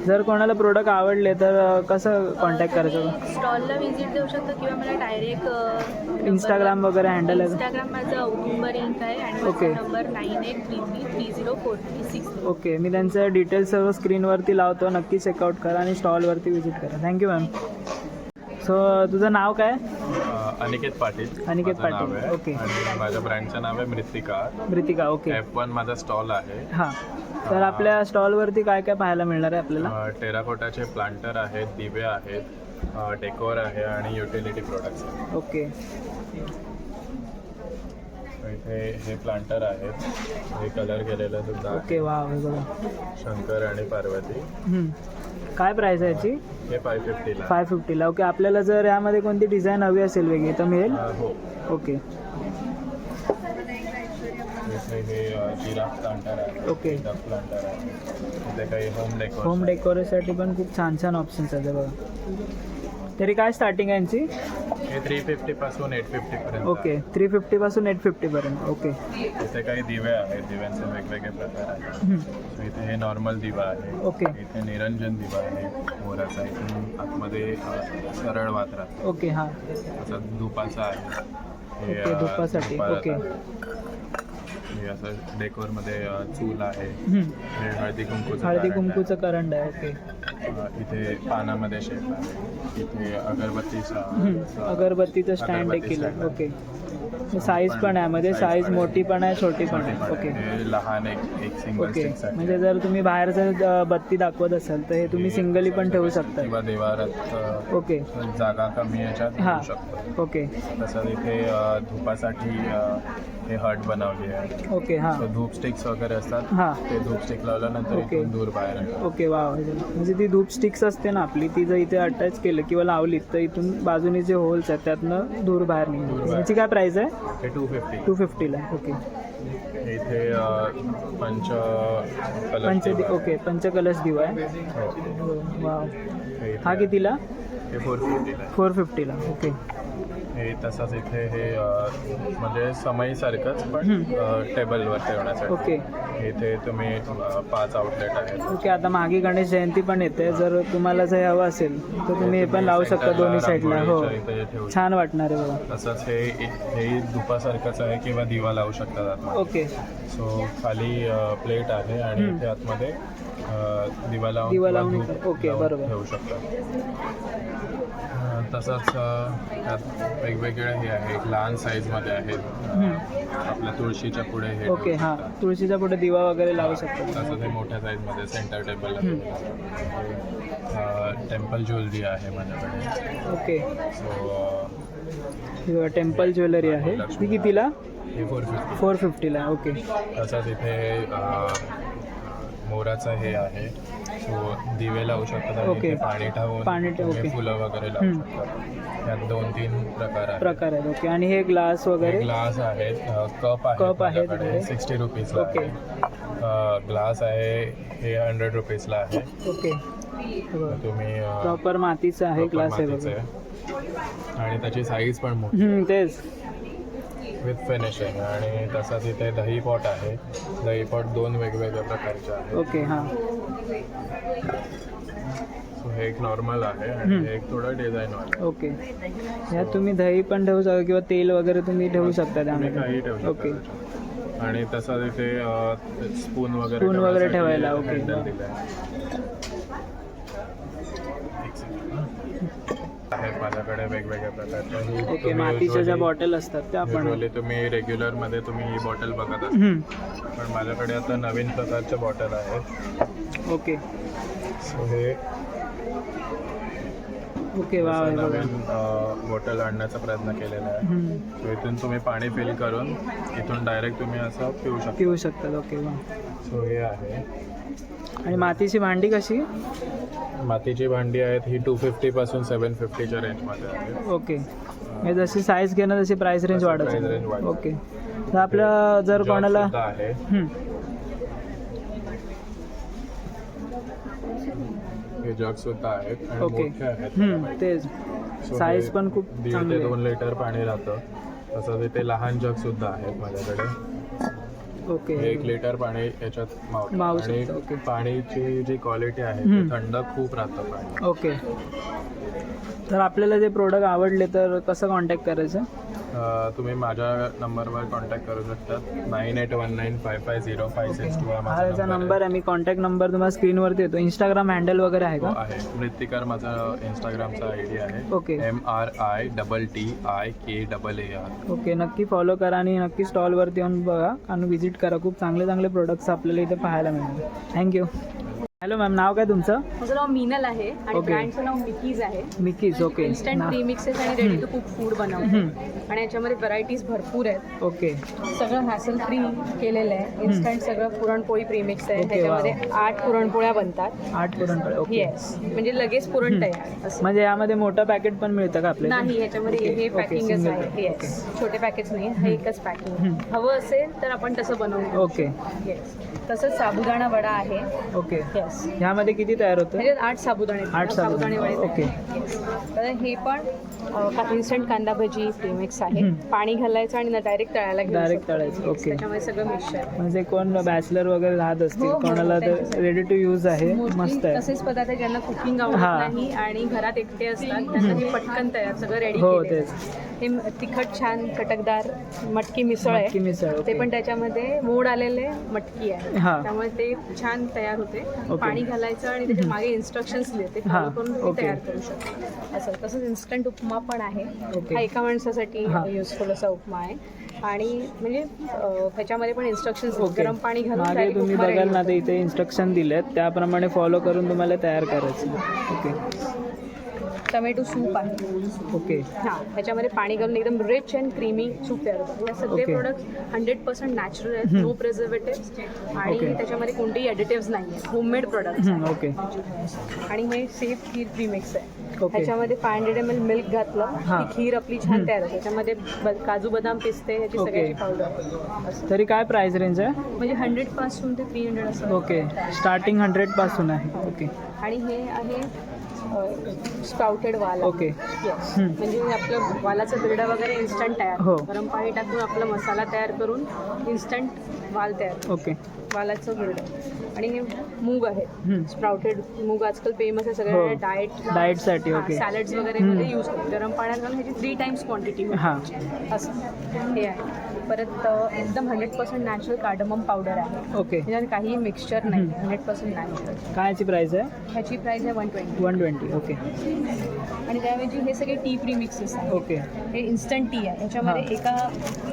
Speaker 1: जर कोणाला प्रोडक्ट आवडले तर कसं कॉन्टॅक्ट करायचं?
Speaker 7: स्टॉलला व्हिजिट देऊ शकता किंवा मला डायरेक्ट
Speaker 1: इंस्टाग्राम वगैरे हँडल आहे?
Speaker 7: इंस्टाग्राम माझं औदुंबर इंक आहे आणि
Speaker 1: ओके.
Speaker 7: माझा नंबर 9833304360.
Speaker 1: ओके, मी त्यांचं डिटेल्स सर्व स्क्रीनवरती लावतो, नक्की चेकआउट करा आणि स्टॉलवरती व्हिजिट करा. Thank you ma'am. सो तुझं नाव काय?
Speaker 8: अनिकेत पाटील.
Speaker 1: अनिकेत
Speaker 8: माझं
Speaker 1: पाटील.
Speaker 8: नाव आहे.
Speaker 1: ओके.
Speaker 8: आणि माझ्या ब्रँडचं नाव आहे
Speaker 1: मृतिका. ओके.
Speaker 8: F1 माझा स्टॉल आहे.
Speaker 1: हां, तर आपल्या स्टॉलवरती काय काय पाहायला मिळणार आहे आपल्याला?
Speaker 8: टेराकोटाचे प्लांटर आहेत, दिवे आहेत, डेकोर आहे आणि युटिलिटी प्रोडक्ट्स आहेत.
Speaker 1: ओके.
Speaker 8: इथे हे प्लांटर आहेत, हे कलर केलेलं सुद्धा आहे.
Speaker 1: ओके, वा, हे बघा.
Speaker 8: शंकर आणि पार्वती.
Speaker 1: काय प्राईस आहे याची?
Speaker 8: हे 550ला.
Speaker 1: 550ला. ओके, आपल्याला जर यामध्ये कोणती डिझाईन हवी असेल वेगळी तर मिळेल?
Speaker 8: हो.
Speaker 1: ओके.
Speaker 8: इथे हे जिराफ प्लांटर आहे.
Speaker 1: ओके.
Speaker 8: प्लांटर आहे. इथे काही
Speaker 1: होम डेकोरेसाठी पण खूप छान छान ऑप्शन्स आहेत बघा. तरी काय स्टार्टिंग आहे यांची?
Speaker 8: हे 350 पासून 850 पर्यंत.
Speaker 1: ओके, 350 पासून 850 पर्यंत. ओके.
Speaker 8: इथे काही दिवे आहेत, दिव्यांचे वेगवेगळे प्रकार आहेत. So इथे हे नॉर्मल दिवा आहे.
Speaker 1: ओके.
Speaker 8: इथे निरंजन दिवा आहे मोराचा. इथून आतमध्ये सरळ वात्रा
Speaker 1: ओके. हां,
Speaker 8: असा धुपाचा आहे. हे
Speaker 1: ओके, धुपासाठी.
Speaker 8: धुपाला
Speaker 1: ओके.
Speaker 8: हे असं डेकोरमध्ये चूल आहे. हे हळदी
Speaker 1: हळदी
Speaker 8: कुंकू.
Speaker 1: कुंकूचं करंड आहे. ओके.
Speaker 8: इथे पानामध्ये शेप आहे. इथे अगरबत्तीचा
Speaker 1: अगरबत्तीचं स्टँड देखील आहे. ओके. साईज पण आहे मध्ये, साईज मोठी पण आहे, छोटी पण आहे. ओके.
Speaker 8: हे लहान एक सिंगल
Speaker 1: ओके,
Speaker 8: स्टिक
Speaker 1: म्हणजे जर तुम्ही बाहेर जर बत्ती दाखवत असाल तर हे तुम्ही सिंगली पण ठेवू शकता.
Speaker 8: किंवा देवारात
Speaker 1: ओके.
Speaker 8: जागा कमी याच्यात
Speaker 1: हां.
Speaker 8: ठेवू शकतो.
Speaker 1: ओके.
Speaker 8: तसंच इथे धुपासाठी हे हट बनवली आहे.
Speaker 1: ओके. हां.
Speaker 8: So धूप स्टिक्स वगैरे असतात,
Speaker 1: हां.
Speaker 8: ते धूप स्टिक लावल्यानंतर
Speaker 1: ओके.
Speaker 8: इथून दूर बाहेर येतात.
Speaker 1: ओके, वा. म्हणजे ती धूप स्टिक्स असते ना आपली, ती जर इथे अटॅच केलं किंवा लावली तर इथून बाजूने जे होल्स आहेत त्यातनं धूर बाहेर निघतो. याची काय प्राईस आहे?
Speaker 8: हे 250.
Speaker 1: 250ला. ओके.
Speaker 8: इथे पंच कलर
Speaker 1: ओके, पंचकलश दिवा आहे. वा. हा कितीला?
Speaker 8: हे 450 आहे.
Speaker 1: 450ला. ओके.
Speaker 8: हे तसंच इथे हे म्हणजे समईसारखंच पण टेबलवर ठेवण्यासाठी.
Speaker 1: ओके.
Speaker 8: इथे तुम्ही 5 आउटलेट आहेत.
Speaker 1: ओके. आता मागे गणेश जयंती पण येते, जर तुम्हाला जर हवं असेल तर तुम्ही हे पण लावू शकता दोन्ही साईडला. हो,
Speaker 8: इथे ठेवू.
Speaker 1: छान वाटणार आहे बघा.
Speaker 8: तसंच हे धुपासारखंच आहे किंवा दिवा लावू शकतात आतमध्ये.
Speaker 1: ओके.
Speaker 8: सो खाली प्लेट आहे आणि इथे आतमध्ये दिवा लावून
Speaker 1: दिवा
Speaker 8: किंवा
Speaker 1: लावून.
Speaker 8: धूप
Speaker 1: ओके,
Speaker 8: लावून
Speaker 1: बरोबर.
Speaker 8: ठेवू शकतात. तसंच त्यात वेगवेगळे हे आहे, एक लहान साईजमध्ये आहेत. आपल्या तुळशीच्या पुढे हे
Speaker 1: ओके.
Speaker 8: ठेवू
Speaker 1: हां,
Speaker 8: शकतात.
Speaker 1: तुळशीच्या पुढे दिवा वगैरे लावू शकतो.
Speaker 8: तसंच हे मोठ्या साईजमध्ये सेंटर टेबलला टेम्पल ज्वेलरी आहे माझ्याकडे.
Speaker 1: ओके.
Speaker 8: सो
Speaker 1: टेम्पल ज्वेलरी आहे. ही कितीला?
Speaker 8: हे 450.
Speaker 1: 450ला. ओके.
Speaker 8: तसंच इथे मोराचं हे आहे. सो दिवे लावू शकतात आणि
Speaker 1: ओके.
Speaker 8: इथे पाणी
Speaker 1: पाणी
Speaker 8: ठेवून
Speaker 1: ओके.
Speaker 8: तुम्ही फुलं वगैरे लावू शकतात. त्यात 2-3 प्रकार आहेत.
Speaker 1: प्रकार आहेत. ओके. आणि हे ग्लास वगैरे?
Speaker 8: ग्लास आहेत, कप आहेत.
Speaker 1: कप आहेत
Speaker 8: माझ्याकडे
Speaker 1: वगैरे.
Speaker 8: 60 रुपीजला
Speaker 1: ओके.
Speaker 8: आहे. ग्लास आहे, हे 100 रुपीजला आहे.
Speaker 1: ओके.
Speaker 8: तुम्ही
Speaker 1: प्रॉपर मातीचं आहे,
Speaker 8: proper
Speaker 1: ग्लास आहे
Speaker 8: मातीचं
Speaker 1: वगैरे.
Speaker 8: आहे. आणि त्याची साईज पण मोठी
Speaker 1: तेच.
Speaker 8: With finishing. आणि तसंच इथे दही पॉट आहे. दही पॉट 2 वेगवेगळ्या प्रकारचे आहेत.
Speaker 1: ओके. हां.
Speaker 8: सो हे एक नॉर्मल आहे आणि हे एक थोडं डिझाईन आहे.
Speaker 1: ओके. यात तुम्ही दही पण ठेवू शकता किंवा तेल वगैरे तुम्ही ठेवू शकता
Speaker 8: तुम्ही काही
Speaker 1: त्यामध्ये.
Speaker 8: ठेवू शकता
Speaker 1: ओके.
Speaker 8: त्याच्यात. आणि तसंच इथे स्पून वगैरे
Speaker 1: स्पून वगैरे
Speaker 8: ठेवण्यासाठी
Speaker 1: ठेवायला. ओके.
Speaker 8: हँडल दिलं आहे. आहेत माझ्याकडे वेगवेगळ्या प्रकारच्या. ही
Speaker 1: ओके.
Speaker 8: तुम्ही
Speaker 1: मातीच्या ज्या
Speaker 8: usually-
Speaker 1: बॉटल असतात त्या आपण.
Speaker 8: usually तुम्ही रेग्युलरमध्ये तुम्ही ही बॉटल बघत असता, पण माझ्याकडे आता नवीन प्रकारच्या बॉटल आहेत.
Speaker 1: ओके.
Speaker 8: सो हे
Speaker 1: ओके. वा.
Speaker 8: असं नवीन बॉटल आणण्याचा प्रयत्न केलेला आहे. सो इथून तुम्ही पाणी फिल करून इथून डायरेक्ट तुम्ही असं पिऊ शकता.
Speaker 1: पिऊ शकतात. ओके. वा.
Speaker 8: सो हे आहे.
Speaker 1: आणि मातीची भांडी कशी?
Speaker 8: मातीची भांडी आहेत, ही 250 पासून 750च्या रेंजमध्ये आहे.
Speaker 1: ओके. म्हणजे जशी साईज घेणं तशी प्राइस रेंज
Speaker 8: तशी
Speaker 1: वाढत
Speaker 8: price
Speaker 1: जाईल.
Speaker 8: range वाढते.
Speaker 1: ओके. तर आपलं जर
Speaker 8: जग
Speaker 1: कोणाला
Speaker 8: सुद्धा आहे. हे जग सुद्धा आहेत आणि
Speaker 1: ओके.
Speaker 8: मोठे आहेत.
Speaker 1: तेच
Speaker 8: So
Speaker 1: साईज
Speaker 8: हे
Speaker 1: पण खूप
Speaker 8: 1.5
Speaker 1: चांगली
Speaker 8: ते
Speaker 1: आहे.
Speaker 8: 2 लिटर पाणी राहतं. तसंच इथे लहान जग सुद्धा आहेत माझ्याकडे.
Speaker 1: ओके.
Speaker 8: 1 लिटर पाणी याच्यात
Speaker 1: मावू
Speaker 8: मावतं
Speaker 1: शकतं, ओके.
Speaker 8: आणि पाणीची जी क्वालिटी आहे ती थंड खूप राहतं पाणी.
Speaker 1: ओके. तर आपल्याला जे प्रोडक्ट आवडले तर कसं कॉन्टॅक्ट करायचं?
Speaker 8: तुम्ही माझ्या नंबरवर कॉन्टॅक्ट करू शकता. 9819550562 हा
Speaker 1: हा
Speaker 8: माझा
Speaker 1: याचा
Speaker 8: नंबर
Speaker 1: नंबर आहे. मी कॉन्टॅक्ट नंबर तुम्हाला स्क्रीनवरती येतो. इंस्टाग्राम हँडल वगैरे आहे का?
Speaker 8: आहे. मृत्तिकर माझा इंस्टाग्रामचा ID आहे.
Speaker 1: ओके.
Speaker 8: MRITTIKAAR.
Speaker 1: ओके, नक्की फॉलो करा आणि नक्की स्टॉलवरती येऊन बघा आणि व्हिजिट करा. खूप चांगले चांगले प्रोडक्ट्स आपल्याला इथे पाहायला मिळणार. थँक्यू. हॅलो मॅम, नाव काय तुमचं?
Speaker 7: माझं नाव मीनल आहे आणि
Speaker 1: ओके.
Speaker 7: ब्रँडचं नाव मिकीज आहे.
Speaker 1: मिकीज. ओके.
Speaker 7: इन्स्टंट प्रीमिक्सेस आणि रेडी टू कुक फूड बनवते आणि याच्यामध्ये व्हरायटीज भरपूर आहेत.
Speaker 1: ओके.
Speaker 7: सगळं हॅसल फ्री केलेलं आहे. इन्स्टंट सगळं पुरणपोळी प्रीमिक्स आहे.
Speaker 1: ओके,
Speaker 7: ह्याच्यामध्ये
Speaker 1: वाव.
Speaker 7: 8 पुरणपोळ्या बनतात.
Speaker 1: 8 पुरणपोळ्या. ओके.
Speaker 7: येस, म्हणजे लगेच पुरण तयार असं.
Speaker 1: म्हणजे यामध्ये मोठं पॅकेट पण मिळतं का आपल्याला?
Speaker 7: नाही, ह्याच्यामध्ये
Speaker 1: ओके,
Speaker 7: हे
Speaker 1: ओके,
Speaker 7: पॅकिंगच
Speaker 1: single
Speaker 7: आहे.
Speaker 1: pack.
Speaker 7: येस, छोटे पॅकेट्स नाही, हे एकच पॅकिंग. हवं असेल तर आपण तसं बनवू.
Speaker 1: ओके.
Speaker 7: येस. तसंच साबुदाणा वडा आहे.
Speaker 1: ओके.
Speaker 7: येस,
Speaker 1: ह्यामध्ये किती तयार होतं?
Speaker 7: म्हणजे 8 साबुदाणे.
Speaker 1: 8
Speaker 7: साबुदाणे वडे.
Speaker 1: ओके.
Speaker 7: तर हे पण इन्स्टंट कांदा भजी प्रीमिक्स आहे. पाणी घालायचं आणि डायरेक्ट तळायला घेऊ
Speaker 1: डायरेक्ट
Speaker 7: शकतो.
Speaker 1: तळायचं.
Speaker 7: Yes,
Speaker 1: okay.
Speaker 7: त्याच्यामध्ये सगळं मिक्सचर.
Speaker 1: म्हणजे कोण बॅचलर वगैरे राहत असतील,
Speaker 7: हो, हो,
Speaker 1: कोणाला तर
Speaker 7: त्यांच्यासाठी.
Speaker 1: रेडी टू यूज आहे. मस्त आहे.
Speaker 7: तसेच पदार्थ ज्यांना कुकिंग आवडत
Speaker 1: हा.
Speaker 7: नाही आणि घरात एकटे असतात त्यांना हे पटकन तयार सगळं रेडी
Speaker 1: हो,
Speaker 7: केलेलं
Speaker 1: तेच.
Speaker 7: आहे. हे तिखट छान चटकदार मटकी मिसळ
Speaker 1: मटकी
Speaker 7: आहे.
Speaker 1: मिसळ.
Speaker 7: ते
Speaker 1: ओके.
Speaker 7: पण त्याच्यामध्ये मोड आलेले मटकी आहे.
Speaker 1: हा.
Speaker 7: त्यामुळे ते छान तयार होते.
Speaker 1: ओके.
Speaker 7: पाणी घालायचं आणि त्याच्या मागे इन्स्ट्रक्शन्स लिहिते
Speaker 1: हा,
Speaker 7: follow करून ते
Speaker 1: ओके.
Speaker 7: तयार करू शकतो. असं तसंच इन्स्टंट उपमा पण आहे.
Speaker 1: ओके.
Speaker 7: हा एका माणसासाठी
Speaker 1: हा.
Speaker 7: युजफुल असा उपमा आहे. आणि म्हणजे ह्याच्यामध्ये पण इन्स्ट्रक्शन्स
Speaker 1: ओके.
Speaker 7: गरम पाणी घालून
Speaker 1: मागे
Speaker 7: direct
Speaker 1: तुम्ही
Speaker 7: उपमा ready
Speaker 1: बघाल ना,
Speaker 7: होतो.
Speaker 1: ते इथे इन्स्ट्रक्शन दिलेत, त्याप्रमाणे फॉलो करून तुम्हाला तयार करायचं. ओके.
Speaker 7: टमॅटो सूप आहे.
Speaker 1: ओके.
Speaker 7: हां, ह्याच्यामध्ये पाणी घालून एकदम रिच अँड क्रीमी सूप तयार होतं. या सगळे
Speaker 1: ओके.
Speaker 7: प्रोडक्ट 100% नॅचरल आहेत. नो प्रिझर्वेटिव्ह आणि
Speaker 1: ओके.
Speaker 7: त्याच्यामध्ये कोणतेही ॲडिटिव्स नाही आहेत. Homemade products
Speaker 1: okay.
Speaker 7: आणि हे सेफ खीर प्रीमिक्स आहे.
Speaker 1: ओके.
Speaker 7: ह्याच्यामध्ये 500 ml मिल्क घातलं
Speaker 1: हां.
Speaker 7: की खीर आपली छान तयार होते. त्याच्यामध्ये काजू बदाम पिस्ते ह्याची
Speaker 1: ओके.
Speaker 7: सगळ्याची पावडर असं.
Speaker 1: तरी काय प्राइस रेंज आहे?
Speaker 7: म्हणजे 100 पासून ते 300 असं.
Speaker 1: ओके. स्टार्टिंग 100 पासून आहे. ओके.
Speaker 7: आणि हे आहे स्प्राउटेड वाल.
Speaker 1: ओके.
Speaker 7: येस, म्हणजे आपलं वालाचं बिरडा वगैरे इन्स्टंट तयार.
Speaker 1: हो.
Speaker 7: गरम पाणी टाकून आपला मसाला तयार करून इन्स्टंट वाल तयार.
Speaker 1: ओके.
Speaker 7: वालाचं बिरडं. आणि हे मूग आहे. स्प्राउटेड मूग आजकाल फेमस आहे
Speaker 1: हो.
Speaker 7: सगळ्या
Speaker 1: डाएटसाठी. ओके.
Speaker 7: सॅलड्स वगैरे मध्ये यूज करतो. गरम पाण्यात घालून ह्याची 3 टाइम्स क्वांटिटी
Speaker 1: हां.
Speaker 7: असं हे आहे. परत एकदम 100% नॅचरल कार्डमम पावडर आहे.
Speaker 1: ओके.
Speaker 7: ह्याच्यात काहीही मिक्सचर नाही. 100% नॅचरल.
Speaker 1: काय याची प्राइस आहे?
Speaker 7: ह्याची प्राइस आहे 120.
Speaker 1: 120. ओके.
Speaker 7: आणि त्याऐवजी हे सगळे टी प्रीमिक्सेस आहेत.
Speaker 1: ओके.
Speaker 7: हे इन्स्टंट टी आहे. ह्याच्यामध्ये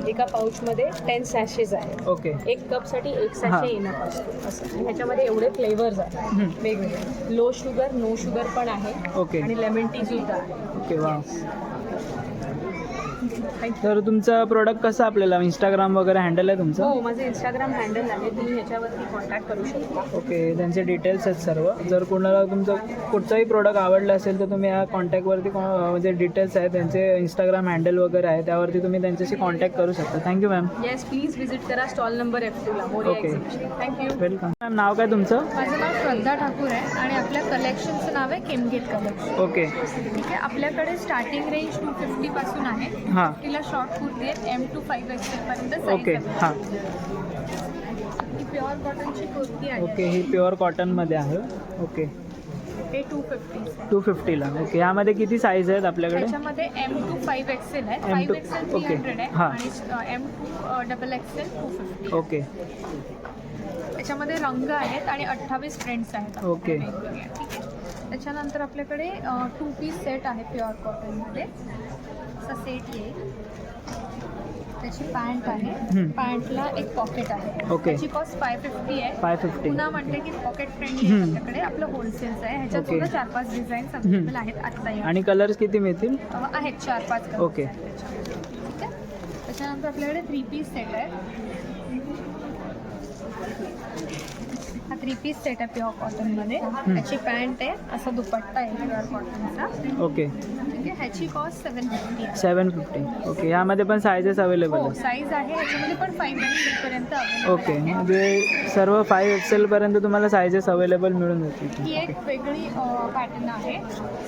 Speaker 7: एका पाऊचमध्ये 10 सॅशेस आहेत.
Speaker 1: ओके.
Speaker 7: 1 कपसाठी 1
Speaker 1: हां.
Speaker 7: सॅशे येणं असतं असं. आणि ह्याच्यामध्ये एवढे फ्लेवर्स आहेत वेगवेगळे. लो शुगर, नो शुगर पण आहे.
Speaker 1: ओके.
Speaker 7: आणि लेमन टी सुद्धा आहे.
Speaker 1: ओके. वा. तर तुमचं प्रोडक्ट कसं आपल्याला इंस्टाग्राम वगैरे हँडल आहे तुमचं?
Speaker 7: हो, माझं इंस्टाग्राम हँडल आहे. तुम्ही ह्याच्यावरती कॉन्टॅक्ट करू शकता.
Speaker 1: ओके. त्यांचे डिटेल्स आहेत सर्व. जर कोणाला तुमचं कुठचंही प्रोडक्ट आवडलं असेल तर तुम्ही या कॉन्टॅक्टवरती म्हणजे डिटेल्स आहेत त्यांचे, इंस्टाग्राम हँडल वगैरे आहे, त्यावरती तुम्ही त्यांच्याशी कॉन्टॅक्ट करू शकता. Thank you ma'am.
Speaker 7: Yes, please visit करा स्टॉल नंबर F2 ला मोरिया
Speaker 1: okay.
Speaker 7: Exhibition. Thank you.
Speaker 1: Welcome. Ma'am, नाव काय तुमचं?
Speaker 9: माझं नाव श्रद्धा ठाकूर आहे आणि आपल्या कलेक्शनचं नाव आहे केमगेट कलेक्शन.
Speaker 1: ओके.
Speaker 9: ठीक आहे. आपल्याकडे स्टार्टिंग रेंज 250 पासून आहे.
Speaker 1: हां.
Speaker 9: तिला शॉर्ट कुर्ती आहेत M to 5 XL पर्यंत
Speaker 1: ओके.
Speaker 9: साईज आहे.
Speaker 1: हां.
Speaker 9: ही प्युअर कॉटनची कुर्ती आहे.
Speaker 1: ओके. ही प्युअर कॉटनमध्ये आहे. ओके.
Speaker 9: हे 250 आहे.
Speaker 1: 250ला. ओके. यामध्ये किती साईज आहेत आपल्याकडे?
Speaker 9: त्याच्यामध्ये M to 5 XL आहे.
Speaker 1: M to
Speaker 9: 5 XL
Speaker 1: okay.
Speaker 9: 300 आहे
Speaker 1: हां.
Speaker 9: आणि M to XXL 250.
Speaker 1: ओके.
Speaker 9: त्याच्यामध्ये रंग आहेत आणि 28 प्रिंट्स आहेत.
Speaker 1: ओके.
Speaker 9: वेगवेगळे. ठीक आहे. त्याच्यानंतर आपल्याकडे 2 पीस सेट आहे प्युअर कॉटनमध्ये. असा सेट येईल. त्याची पॅन्ट आहे. पॅन्टला एक पॉकेट आहे.
Speaker 1: ओके.
Speaker 9: त्याची कॉस्ट 550 आहे.
Speaker 1: 550.
Speaker 9: पुन्हा म्हणते की पॉकेट फ्रेंडली आहे आपल्याकडे. आपलं होलसेलचं आहे. ह्याच्यात
Speaker 1: ओके.
Speaker 9: सुद्धा 4-5 डिझाईन्स अवेलेबल आहेत आत्ता या.
Speaker 1: आणि कलर्स किती मिळतील?
Speaker 9: आहेत 4-5 कलर्स
Speaker 1: ओके.
Speaker 9: आहेत त्याच्यामध्ये. ठीक आहे. त्याच्यानंतर आपल्याकडे 3 पीस सेट आहे. हा 3 पीस सेट आहे प्युअर कॉटनमध्ये. ह्याची पॅन्ट आहे, असा दुपट्टा आहे प्युअर कॉटनचा.
Speaker 1: ओके.
Speaker 9: ठीक आहे. ह्याची कॉस्ट 750 आहे.
Speaker 1: 750. ओके. ह्यामध्ये पण सायझेस अवेलेबल
Speaker 9: हो,
Speaker 1: आहे.
Speaker 9: साईज आहे ह्याच्यामध्ये पण 5 XL पर्यंत available
Speaker 1: ओके.
Speaker 9: आहे.
Speaker 1: म्हणजे सर्व 5 XL पर्यंत तुम्हाला सायझेस अवेलेबल मिळून
Speaker 9: ही
Speaker 1: जातील.
Speaker 9: एक वेगळी पॅटर्न आहे.